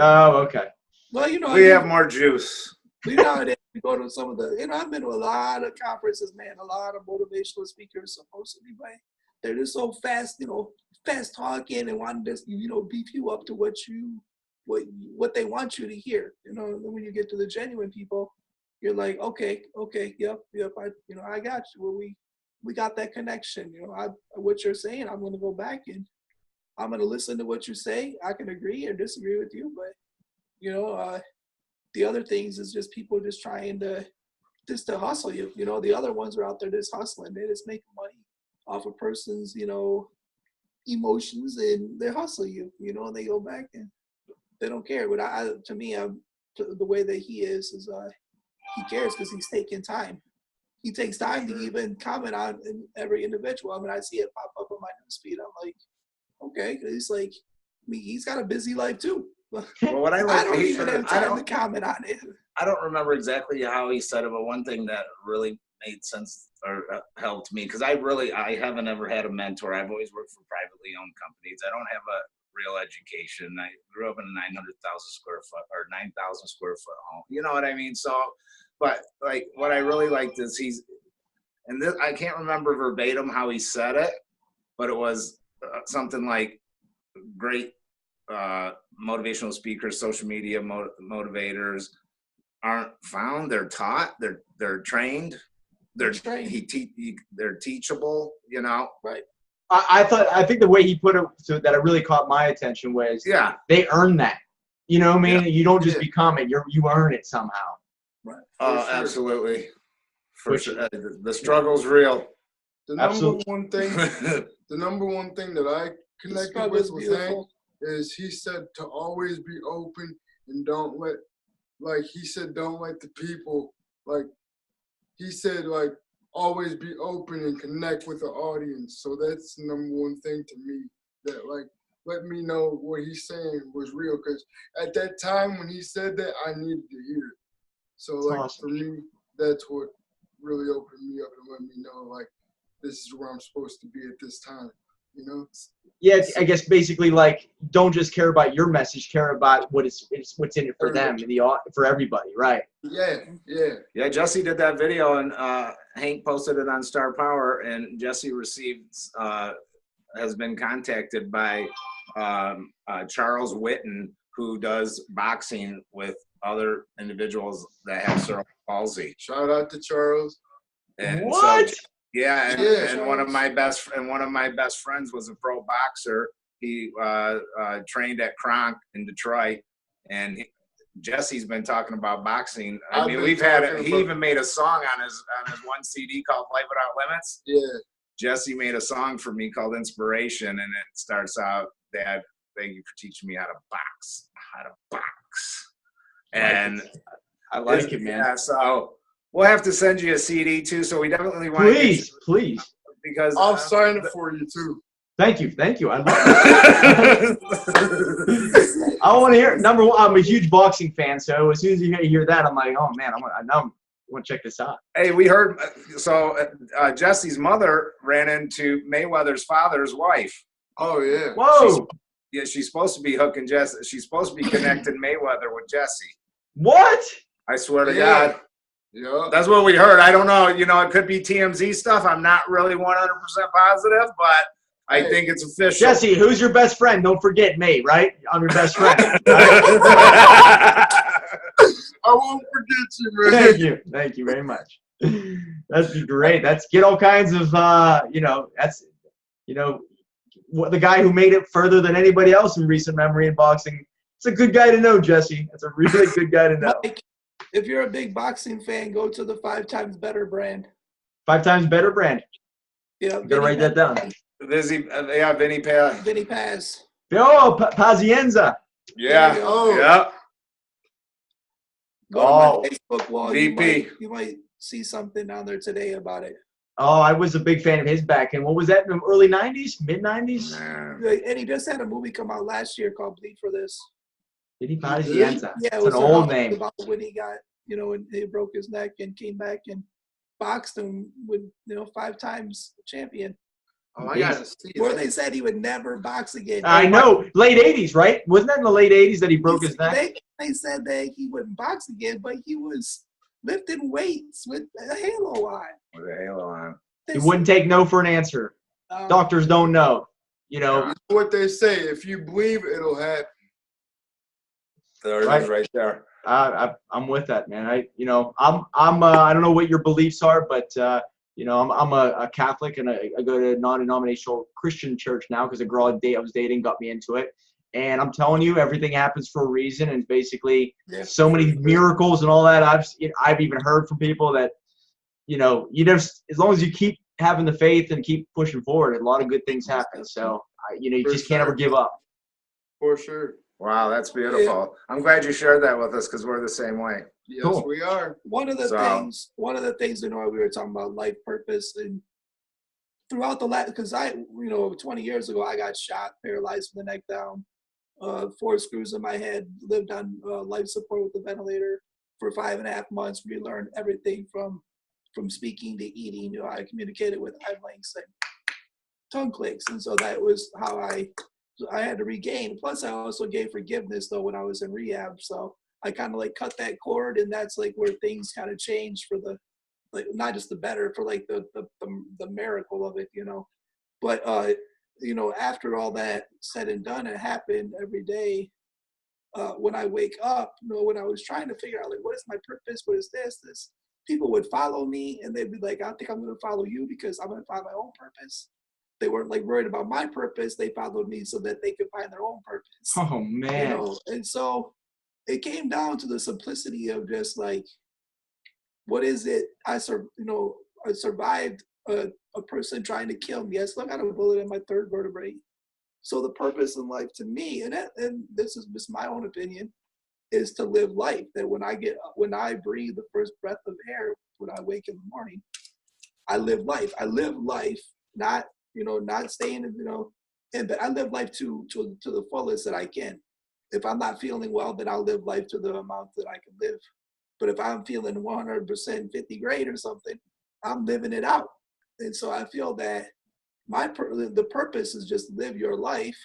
Oh, okay. Well, you know, we have more juice. We nowadays go to some of the, you know, I've been to a lot of conferences, man, a lot of motivational speakers supposedly, but they're just so fast, you know, fast talking and wanting to, you know, beef you up to what they want you to hear. You know, and then when you get to the genuine people, you're like, okay, yep, I got you. Well, we got that connection. You know, what you're saying, I'm going to go back and I'm going to listen to what you say. I can agree or disagree with you, but you know, the other things is just people just trying to hustle you. You know, the other ones are out there just hustling. They just make money off a person's, you know, emotions, and they hustle you. You know, and they go back and they don't care. But to me, the way that he is he cares because he's taking time. He takes time to even comment on every individual. I mean, I see it pop up on my newsfeed. I'm like, okay, it's like, he's got a busy life too. Well, what I don't even have time to comment on it. I don't remember exactly how he said it, but one thing that really made sense or helped me, because I haven't ever had a mentor. I've always worked for privately owned companies. I don't have a real education. I grew up in a 900,000 square foot or 9,000 square foot home. You know what I mean? So, but like what I really liked is I can't remember verbatim how he said it, but it was something like great motivational speakers, social media motivators aren't found. They're taught. They're trained. They're teachable. You know. Right. I think the way he put it, so that it really caught my attention was, they earn that. You know what I mean? You don't just become it. You earn it somehow. Right. Oh, absolutely. For sure. The struggle's real. The number one thing that I connected with Hank is he said to always be open and don't let the people, like, he said, like, always be open and connect with the audience. So that's the number one thing to me that, like, let me know what he's saying was real. Because at that time when he said that, I needed to hear it. So, like, for me, that's what really opened me up and let me know, like, this is where I'm supposed to be at this time, you know? Yeah, I guess basically, like, don't just care about your message, care about what's in it for them, for everybody, right? Yeah, Jesse did that video, and Hank posted it on Star Power, and Jesse has been contacted by Charles Whitten, who does boxing with other individuals that have cerebral palsy. Shout out to Charles. And what? So, and one of my best friends was a pro boxer. He trained at Kronk in Detroit, and Jesse's been talking about boxing. I mean, he even made a song on his one CD called Life Without Limits. Yeah. Jesse made a song for me called Inspiration, and it starts out, "Dad, thank you for teaching me how to box. And I like it, man. Yeah, so we'll have to send you a CD too. So we definitely want please, because I'll sign it for you too. Thank you. I love it. I want to hear. Number one, I'm a huge boxing fan, so as soon as you hear that, I'm like, oh man, I want to check this out. Hey, we heard. So Jesse's mother ran into Mayweather's father's wife. Oh yeah. Whoa. She's supposed to be hooking Jesse. She's supposed to be connecting Mayweather with Jesse. What? I swear to God. Yeah. That's what we heard. I don't know. You know, it could be TMZ stuff. I'm not really 100% positive, but I think it's official. Jesse, who's your best friend? Don't forget me, right? I'm your best friend. I won't forget you, man. Thank you very much. That'd be great. That's get all kinds of, the guy who made it further than anybody else in recent memory in boxing. It's a good guy to know, Jesse. That's a really good guy to know. Mike, if you're a big boxing fan, go to the 5 Times Better brand. 5 Times Better brand. Yeah. You gotta write that down. Vinny Paz. Vinny Paz. Oh, Pazienza. Yeah. Oh. Yeah. Go to my Facebook wall. VP. You might see something on there today about it. Oh, I was a big fan of his back in, what was that, in the early 90s, mid 90s? And he just had a movie come out last year called Bleed for This. Vinny Pazienza. Yeah, it was an old name. About when he got, when he broke his neck and came back and boxed him with, 5 times champion. Oh, I gotta see Where they said he would never box again. I know. Late 80s, right? Wasn't that in the late 80s that he broke his neck? They said that he wouldn't box again, but he was lifting weights with a halo on. With a halo on. He wouldn't take no for an answer. Doctors don't know. What they say, if you believe, it'll happen. There it is right there. I'm with that, man. I don't know what your beliefs are, but I'm a Catholic and I go to a non-denominational Christian church now because a girl I was dating got me into it. And I'm telling you, everything happens for a reason. And basically, so many miracles and all that. I've even heard from people that, as long as you keep having the faith and keep pushing forward, a lot of good things happen. So, you just can't ever give up. For sure. Wow, that's beautiful. Yeah. I'm glad you shared that with us because we're the same way. Yes, cool. We are. One of the things, we were talking about life purpose and throughout the last, because 20 years ago, I got shot, paralyzed from the neck down, 4 screws in my head, lived on life support with the ventilator for 5.5 months. We learned everything from speaking to eating. I communicated with eye blinks and tongue clicks. And so that was how I had to regain. Plus, I also gave forgiveness, though, when I was in rehab. So I kind of cut that cord, and that's where things kind of changed for the, not just the better, for the miracle of it, But you know, after all that said and done, it happened every day. When I wake up, you know, when I was trying to figure out, like, what is my purpose? What is this? People would follow me and they'd be like, I think I'm going to follow you because I'm going to find my own purpose. They weren't like worried about my purpose. They followed me so that they could find their own purpose. Oh man. You know, and so it came down to the simplicity of just like, what is it? I survived a person trying to kill me. I still got a bullet in my third vertebrae. So the purpose in life to me, and this is just my own opinion, is to live life. That when I breathe the first breath of air, when I wake in the morning, I live life. I live life, not staying, in bed. I live life to the fullest that I can. If I'm not feeling well, then I'll live life to the amount that I can live. But if I'm feeling 100% 50 grade or something, I'm living it out. And so I feel that the purpose is just live your life,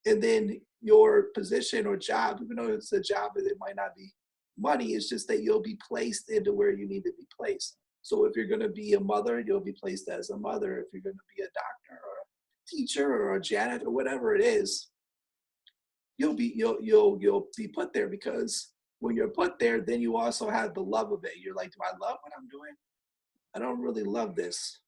and then your position or job, even though it's a job and it might not be money, it's just that you'll be placed into where you need to be placed. So if you're going to be a mother, you'll be placed as a mother. If you're going to be a doctor or a teacher or a janitor or whatever it is, you'll be put there, because when you're put there, then you also have the love of it. You're like, do I love what I'm doing? I don't really love this.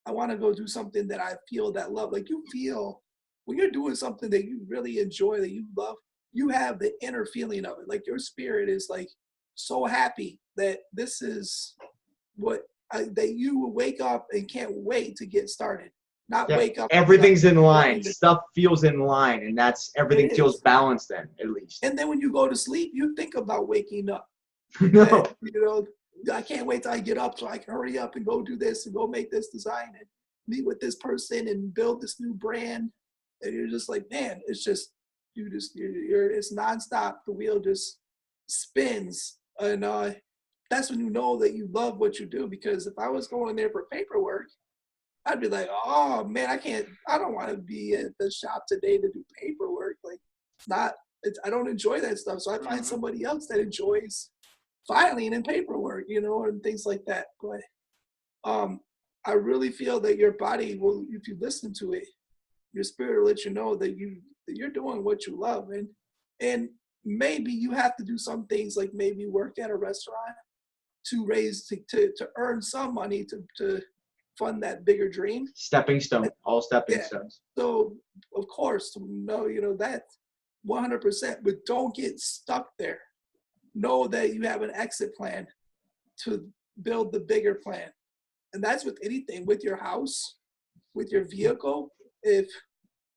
I want to go do something that I feel that love. Like, you feel when you're doing something that you really enjoy, that you love, you have the inner feeling of it. Like, your spirit is like so happy that this is that you will wake up and can't wait to get started. Not wake up. Everything's in line. Stuff feels in line, and everything feels balanced then, at least. And then when you go to sleep, you think about waking up. No. And, I can't wait till I get up so I can hurry up and go do this and go make this design and meet with this person and build this new brand. And you're just like, man, it's just, it's nonstop. The wheel just spins. And that's when you know that you love what you do. Because if I was going there for paperwork, I'd be like, oh man, I don't want to be at the shop today to do paperwork. Like, I don't enjoy that stuff. So I find somebody else that enjoys filing and paperwork, and things like that. But I really feel that your body will, if you listen to it, your spirit will let you know that you're doing what you love. And maybe you have to do some things, like maybe work at a restaurant to earn some money to fund that bigger dream. Stepping stone, all stepping stones. So of course, that 100%, but don't get stuck there. Know that you have an exit plan to build the bigger plan. And that's with anything, with your house, with your vehicle. If,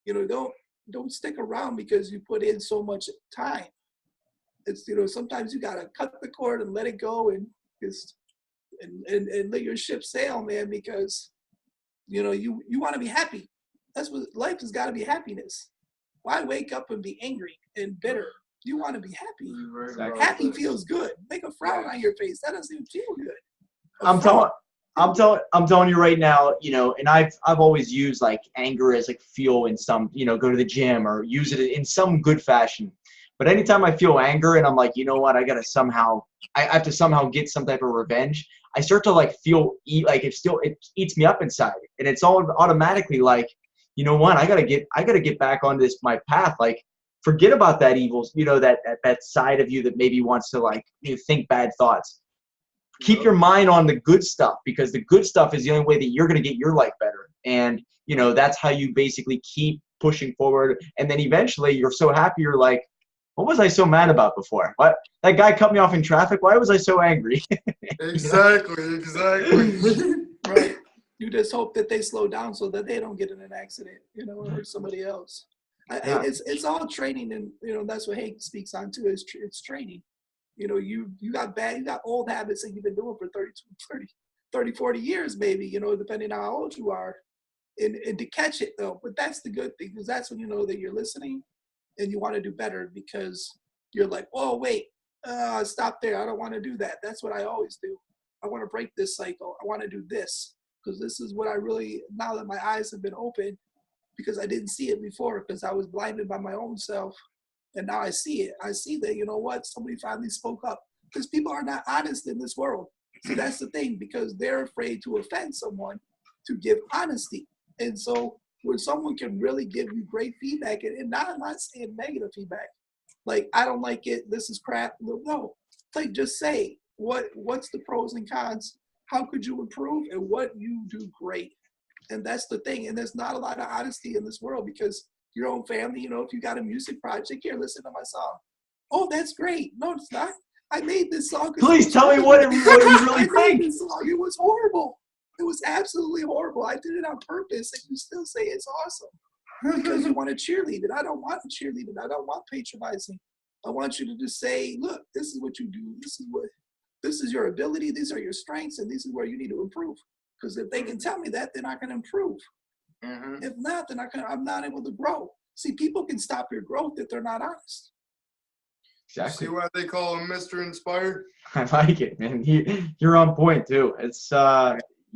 don't stick around because you put in so much time. It's, sometimes you got to cut the cord and let it go and just, and let your ship sail, man, because, you want to be happy. That's what life has got to be, happiness. Why wake up and be angry and bitter? You want to be happy. Exactly. Happy feels good. Make a frown on your face. That doesn't even feel good. I'm telling you right now, and I've always used like anger as like fuel in some, go to the gym or use it in some good fashion. But anytime I feel anger and I'm like, you know what, I have to somehow get some type of revenge, I start to like like it eats me up inside. And it's all automatically like, you know what, I gotta get back on my path. Like, forget about that evil, that side of you that maybe wants to like think bad thoughts. Keep your mind on the good stuff, because the good stuff is the only way that you're going to get your life better. And, that's how you basically keep pushing forward. And then eventually you're so happy, you're like, what was I so mad about before? What? That guy cut me off in traffic. Why was I so angry? Exactly. Right. You just hope that they slow down so that they don't get in an accident, or hurt somebody else. It's all training, and that's what Hank speaks on too. It's training. You got old habits that you've been doing for 30, 40 years, maybe, depending on how old you are, and to catch it though. But that's the good thing, because that's when you know that you're listening and you want to do better, because you're like, oh wait, stop there. I don't want to do that. That's what I always do. I want to break this cycle. I want to do this, because this is what I really, now that my eyes have been opened, because I didn't see it before, because I was blinded by my own self. And now I see it. I see that, somebody finally spoke up, because people are not honest in this world. So that's the thing, because they're afraid to offend someone, to give honesty. And so where someone can really give you great feedback and not saying negative feedback. Like, I don't like it, this is crap. No. Like, just say what's the pros and cons, how could you improve, and what you do great. And that's the thing. And there's not a lot of honesty in this world, because your own family, you know, if you got a music project, here, listen to my song. Oh, that's great. No, it's not. I made this song. Please tell me what you really think. This song. It was horrible. It was absolutely horrible. I did it on purpose, and you still say it's awesome because you want to cheerlead it. I don't want to cheerlead it. I don't want patronizing. I want you to just say, look, this is what you do. This is your ability. These are your strengths, and this is where you need to improve. Because if they can tell me that, then I can improve. Mm-hmm. If not, then I'm not able to grow. See, people can stop your growth if they're not honest. Exactly. See why they call him Mr. Inspired? I like it, man. You're on point too. It's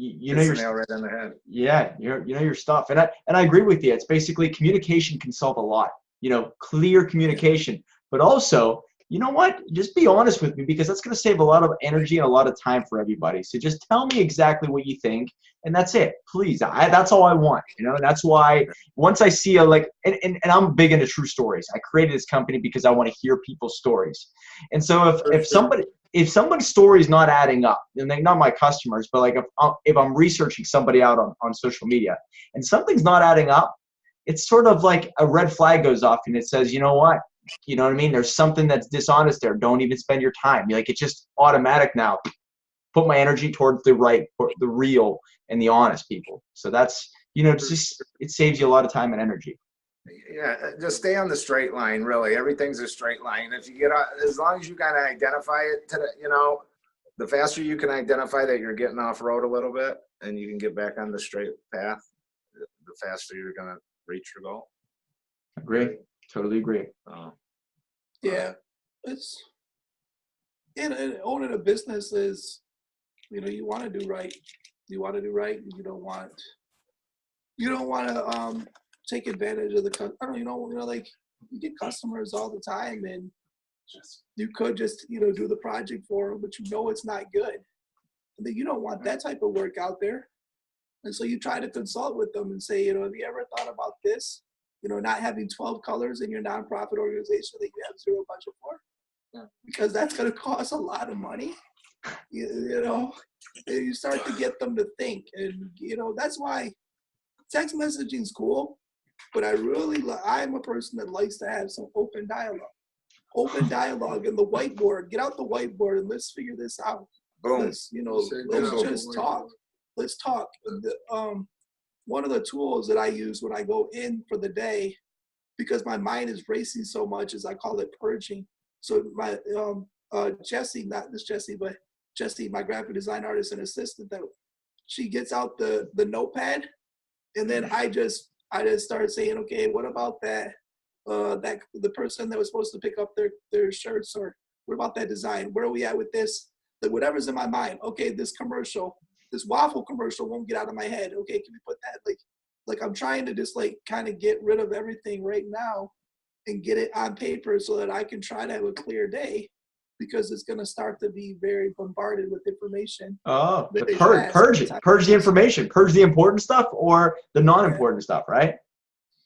you know your nail right on the head. Yeah, you know your stuff, and I agree with you. It's basically communication can solve a lot. You know, clear communication, but also, you know what? Just be honest with me, because that's going to save a lot of energy and a lot of time for everybody. So just tell me exactly what you think, and that's it. Please, that's all I want. You know, and that's why once I see and I'm big into true stories. I created this company because I want to hear people's stories. And so if somebody's story is not adding up, and they're not my customers, but like if I'm researching somebody out on social media and something's not adding up, it's sort of like a red flag goes off and it says, you know what? You know what I mean? There's something that's dishonest there. Don't even spend your time. Like, it's just automatic now. Put my energy towards the real and the honest people. So that's, you know, it saves you a lot of time and energy. Yeah, just stay on the straight line, really. Everything's a straight line. If you get as long as you kind of identify it the faster you can identify that you're getting off road a little bit and you can get back on the straight path, the faster you're going to reach your goal. Agree. Totally agree. Yeah, and owning a business is, you know, you want to do right. You want to do right. You don't want to take advantage of like, you get customers all the time, and you could just, you know, do the project for them, but you know it's not good. And then you don't want that type of work out there. And so you try to consult with them and say, you know, have you ever thought about this? You know, not having 12 colors in your nonprofit organization that you have zero budget for, because that's going to cost a lot of money. You know, and you start to get them to think, and you know, that's why text messaging is cool. But I'm a person that likes to have some open dialogue. Open dialogue in the whiteboard. Get out the whiteboard and let's figure this out. Boom. Let's just talk. Let's talk. One of the tools that I use when I go in for the day, because my mind is racing so much, is I call it purging. So my Jessie, not this Jessie, but Jessie, my graphic design artist and assistant, that she gets out the notepad, and then I just start saying, okay, what about that the person that was supposed to pick up their shirts, or what about that design? Where are we at with this? Like, whatever's in my mind. Okay, this waffle commercial won't get out of my head. Okay, can we put that, like I'm trying to just like kind of get rid of everything right now and get it on paper so that I can try to have a clear day, because it's going to start to be very bombarded with information. Oh, purge the information, purge the important stuff or the non-important stuff, right?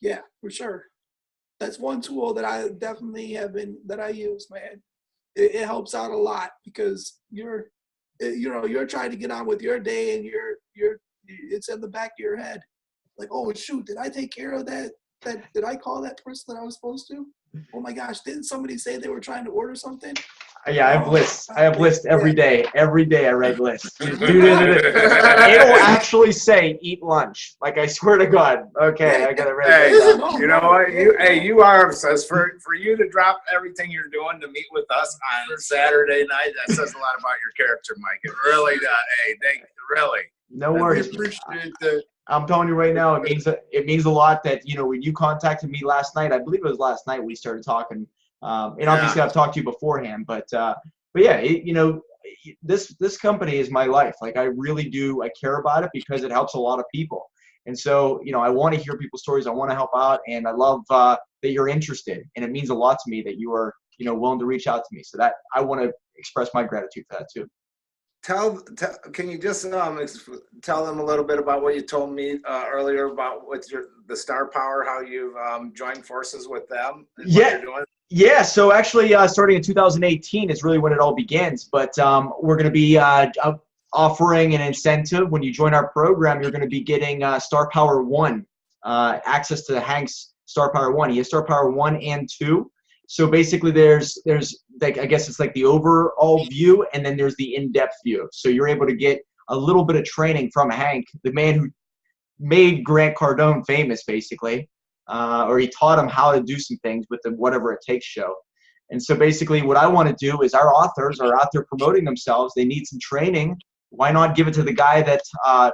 Yeah, for sure. That's one tool that I definitely that I use, man. It helps out a lot, because you're trying to get on with your day, and it's in the back of your head. Like, oh shoot, did I take care of that? Did I call that person that I was supposed to? Oh my gosh, didn't somebody say they were trying to order something? Yeah, I have lists. I have lists every day. Every day I write lists. It'll actually say eat lunch. Like, I swear to God. Okay, I gotta write it down. You know what? You are obsessed. For you to drop everything you're doing to meet with us on Saturday night, that says a lot about your character, Mike. It really does. Hey, really. No worries. We appreciate that. I'm telling you right now, it means a lot that, you know, when you contacted me last night, I believe it was last night, we started talking. And obviously I've talked to you beforehand, but yeah, you know, this company is my life. Like, I really do. I care about it because it helps a lot of people. And so, you know, I want to hear people's stories. I want to help out, and I love that you're interested, and it means a lot to me that you are, you know, willing to reach out to me. So that I want to express my gratitude for that too. Can you just tell them a little bit about what you told me earlier about the Star Power, how you've joined forces with them and what you're doing? Yeah, so actually starting in 2018 is really when it all begins. But we're going to be offering an incentive. When you join our program, you're going to be getting Star Power 1, access to Hank's Star Power 1. He has Star Power 1 and 2. So basically there's like, I guess it's like the overall view, and then there's the in-depth view. So you're able to get a little bit of training from Hank, the man who made Grant Cardone famous, basically. Or he taught him how to do some things with the Whatever It Takes show. And so basically what I want to do is, our authors are out there promoting themselves. They need some training. Why not give it to the guy that,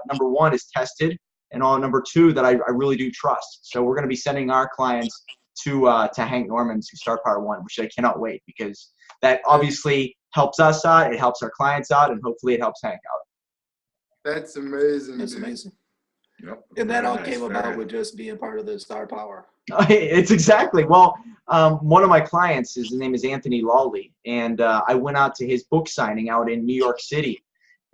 number one, is tested, and number two, that I really do trust. So we're going to be sending our clients to Hank Norman to Star Power 1, which I cannot wait, because that obviously helps us out, it helps our clients out, and hopefully it helps Hank out. That's amazing. That's dude. amazing. Yep. And that all Very came nice, about very with just being part of the Star Power. It's exactly. Well, one of my clients, his name is Anthony Lawley, and I went out to his book signing out in New York City,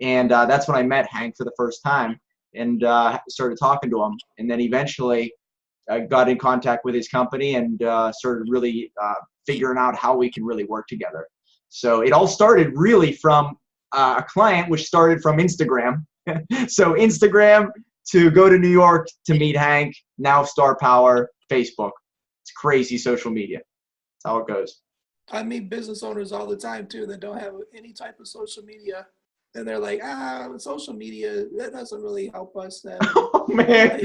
and that's when I met Hank for the first time, and started talking to him, and then eventually I got in contact with his company and started really figuring out how we can really work together. So it all started really from a client, which started from Instagram. So Instagram to go to New York to meet Hank, now Star Power, Facebook. It's crazy social media. That's how it goes. I meet business owners all the time too that don't have any type of social media, and they're like, social media, that doesn't really help us. Oh man,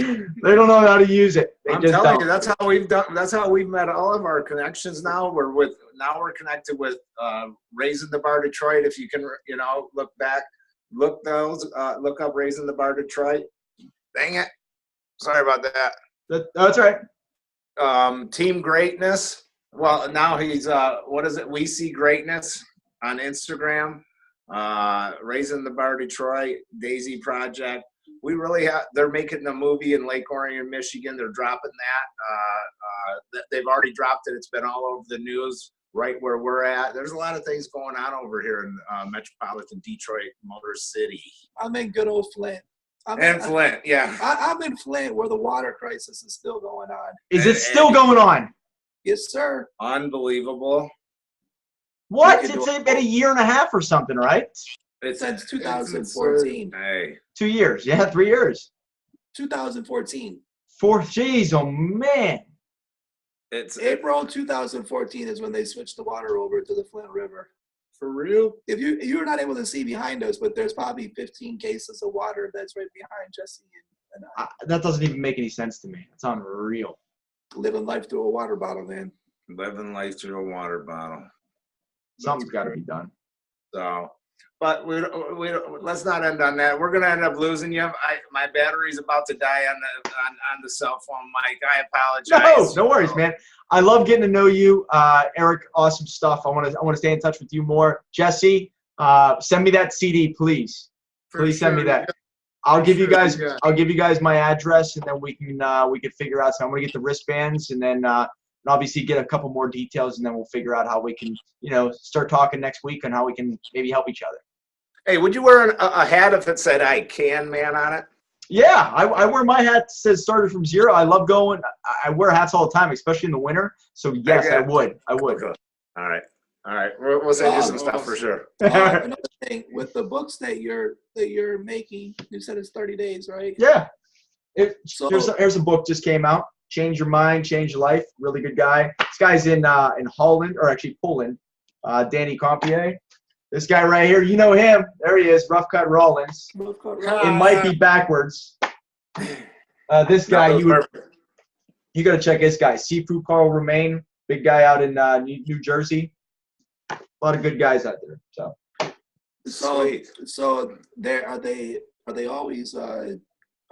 they don't know how to use it. I'm telling you, that's how we've done. That's how we've met all of our connections. Now we're connected with Raising the Bar Detroit. If you can, look back, look up Raising the Bar Detroit. Dang it, sorry about that. That's right. Team Greatness. Well, now he's what is it? We See Greatness on Instagram. Raising the Bar Detroit, Daisy Project. We really have. They're making a movie in Lake Orion, Michigan. They're dropping that. They've already dropped it. It's been all over the news. Right where we're at. There's a lot of things going on over here in metropolitan Detroit, Motor City. I'm in good old Flint. Flint, yeah. I'm in Flint, where the water crisis is still going on. Is it still going on? Yes, sir. Unbelievable. What? It's been a year and a half or something, right? It's Since 2014. Hey. 2 years. Yeah, 3 years. 2014. Jeez, oh man. It's April 2014 is when they switched the water over to the Flint River. for real. If you're not able to see behind us, but there's probably 15 cases of water that's right behind Jesse and I. That doesn't even make any sense to me. It's unreal. Living life through a water bottle, man. Living life through a water bottle. Something's got to be done. So, but we let's not end on that. We're gonna end up losing you. My battery's about to die on the cell phone mic. I apologize. No worries, man. I love getting to know you, Eric. Awesome stuff. I want to stay in touch with you more. Jesse, send me that CD, please. Please send me that. I'll give you guys my address, and then we can figure out. So I'm gonna get the wristbands, and then obviously get a couple more details, and then we'll figure out how we can start talking next week on how we can maybe help each other. Hey, would you wear a hat if it said "I Can Man" on it? Yeah, I wear my hat that says started from zero. I love going. I wear hats all the time, especially in the winter. So yes, I would. Okay. All right. We'll send you some stuff for sure. Another thing with the books that you're making, you said it's 30 days, right? Yeah. Here's a book just came out. Change Your Mind, Change Your Life. Really good guy. This guy's in Holland, or actually Poland. Danny Compier. This guy right here, you know him. There he is, Rough Cut Rollins. It might be backwards. This guy, you got to check this guy. Sifu Carl Romaine, big guy out in New Jersey. A lot of good guys out there. So there are they always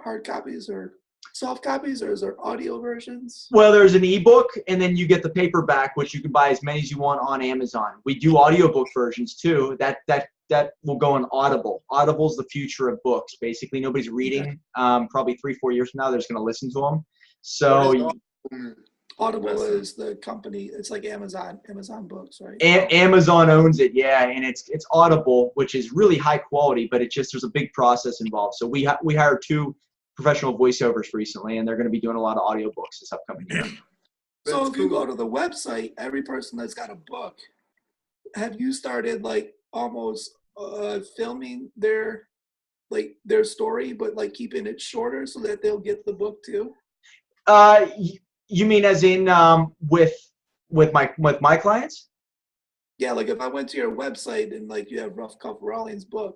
hard copies or soft copies, or is there audio versions? Well, there's an ebook, and then you get the paperback, which you can buy as many as you want on Amazon. We do audiobook versions too. That will go on Audible. Audible's the future of books. Basically, nobody's reading. Probably 3-4 years from now, they're just going to listen to them. So Audible is the company. It's like Amazon Books, right? Amazon owns it, yeah, and it's Audible, which is really high quality, but it's just there's a big process involved. So we hired 2 professional voiceovers recently, and they're going to be doing a lot of audiobooks this upcoming year. So if you go to the website, every person that's got a book, have you started like almost filming their story, but like keeping it shorter so that they'll get the book too? You mean as in with my clients? Yeah, like if I went to your website and like you have Rough Cuff Rawlings' book,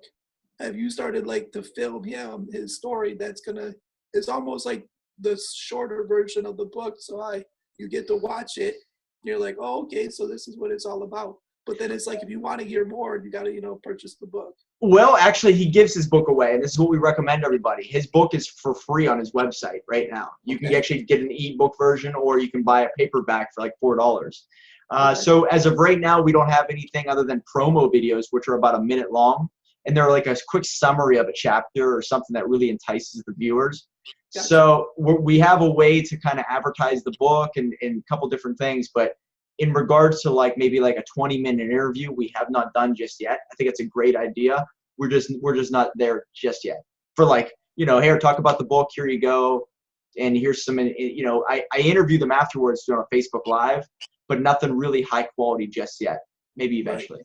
have you started like to film him his story? It's almost like the shorter version of the book. So you get to watch it. You're like, oh, okay, so this is what it's all about. But then it's like if you want to hear more, you got to purchase the book. Well, actually, he gives his book away, and this is what we recommend everybody. His book is for free on his website right now. You can actually get an e-book version, or you can buy a paperback for like $4. So as of right now, we don't have anything other than promo videos, which are about a minute long, and they're like a quick summary of a chapter or something that really entices the viewers. Gotcha. So we have a way to kind of advertise the book and a couple different things, but in regards to like maybe like a 20-minute interview, we have not done just yet. I think it's a great idea. We're just not there just yet. For like, here, talk about the book. Here you go, and here's some. I interview them afterwards doing a Facebook Live, but nothing really high quality just yet. Maybe eventually.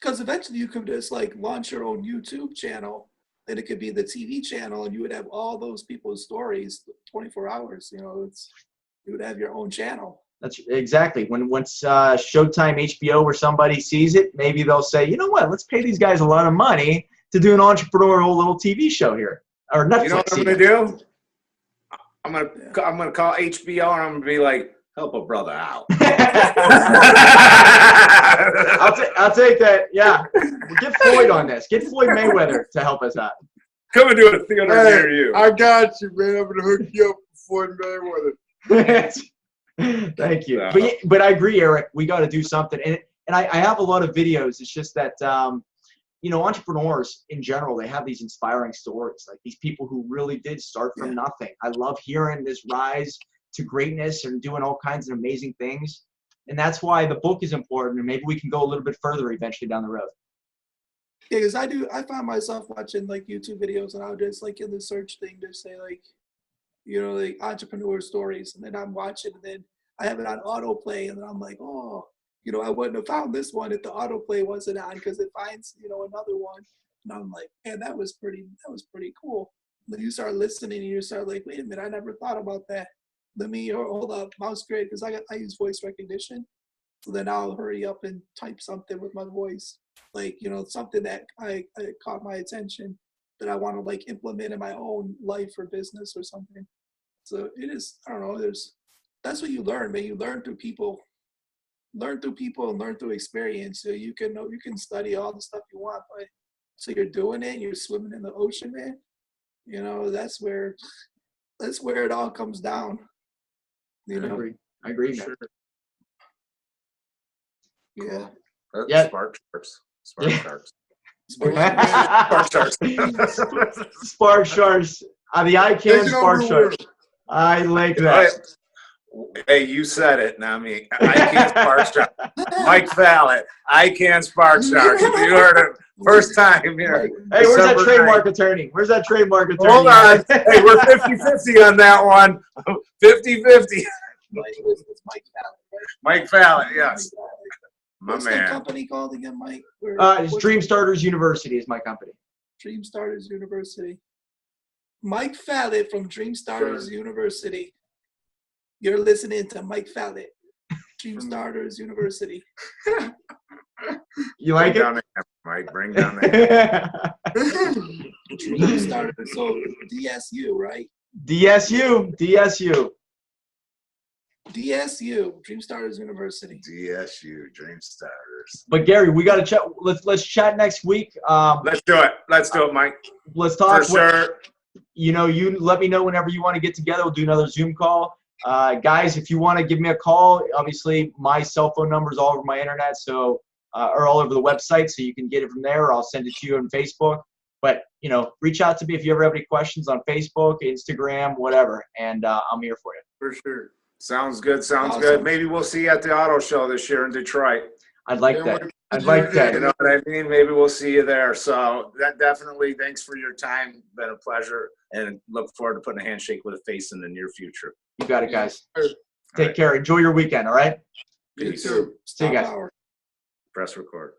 Because eventually you could just like launch your own YouTube channel, and it could be the TV channel, and you would have all those people's stories 24 hours. You would have your own channel. That's exactly once Showtime, HBO, where somebody sees it, maybe they'll say, you know what, let's pay these guys a lot of money to do an entrepreneurial little TV show here. Or Netflix. You know what I'm gonna do? I'm gonna call HBO and I'm gonna be like, help a brother out. I'll take that. Yeah, get Floyd on this. Get Floyd Mayweather to help us out. Come and do a theater near you. I got you, man. I'm gonna hook you up with Floyd Mayweather. Thank you. But I agree, Eric. We got to do something. And I have a lot of videos. It's just that, entrepreneurs in general, they have these inspiring stories. Like these people who really did start from nothing. I love hearing this rise to greatness and doing all kinds of amazing things. And that's why the book is important. And maybe we can go a little bit further eventually down the road. Yeah, because I find myself watching like YouTube videos, and I'll just like in the search thing just say like, like entrepreneur stories, and then I'm watching, and then I have it on autoplay, and then I'm like, oh, I wouldn't have found this one if the autoplay wasn't on, because it finds, another one, and I'm like, man, that was pretty cool. And then you start listening, and you start like, wait a minute, I never thought about that. Let me hold up, mouse create, because I use voice recognition, so then I'll hurry up and type something with my voice, like something that I caught my attention that I want to like implement in my own life or business or something. So it is, I don't know, that's what you learn, man. You learn through people and learn through experience. So you can study all the stuff you want, but so you're doing it, you're swimming in the ocean, man. That's where it all comes down. I agree. Sure. Yeah. Spark Sharks. Spark Sharks. Spark Sharks. The ICANN Spark Sharks. I like that. Hey, you said it, not me. ICANN Spark Sharks. Mike Fallett. ICANN Spark Sharks. You heard it first time here. Hey, where's that trademark attorney? Hold on. Hey, we're 50-50 on that one. 50-50. It's Mike Fallett, right? Mike Fallett, yes. What's that company called again, Mike? It's Dream Starters University is my company. Dream Starters University. Mike Fallett from Dream Starters University. You're listening to Mike Fallett, Dream Starters University. You like Bring it? Down there, Mike, bring down there. Dream Starters, so DSU, right? DSU. DSU, Dream Starters University. DSU, Dream Starters. But Gary, we got to chat. Let's chat next week. Let's do it, Mike. Let's talk. For sure. You let me know whenever you want to get together. We'll do another Zoom call. Guys, if you want to give me a call, obviously my cell phone number is all over my internet, so or all over the website, so you can get it from there, or I'll send it to you on Facebook. But reach out to me if you ever have any questions on Facebook, Instagram, whatever, and I'm here for you. For sure. Sounds good. Sounds Awesome. good. Maybe we'll see you at the auto show this year in Detroit. I'd like Can't that. wait to I'd see like you that. You know what I mean? Maybe we'll see you there. So that definitely, thanks for your time. Been a pleasure, and look forward to putting a handshake with a face in the near future. You got it, guys. All Take right. care. Enjoy your weekend. All right. You Peace. too. See you Stop guys. power. Press record.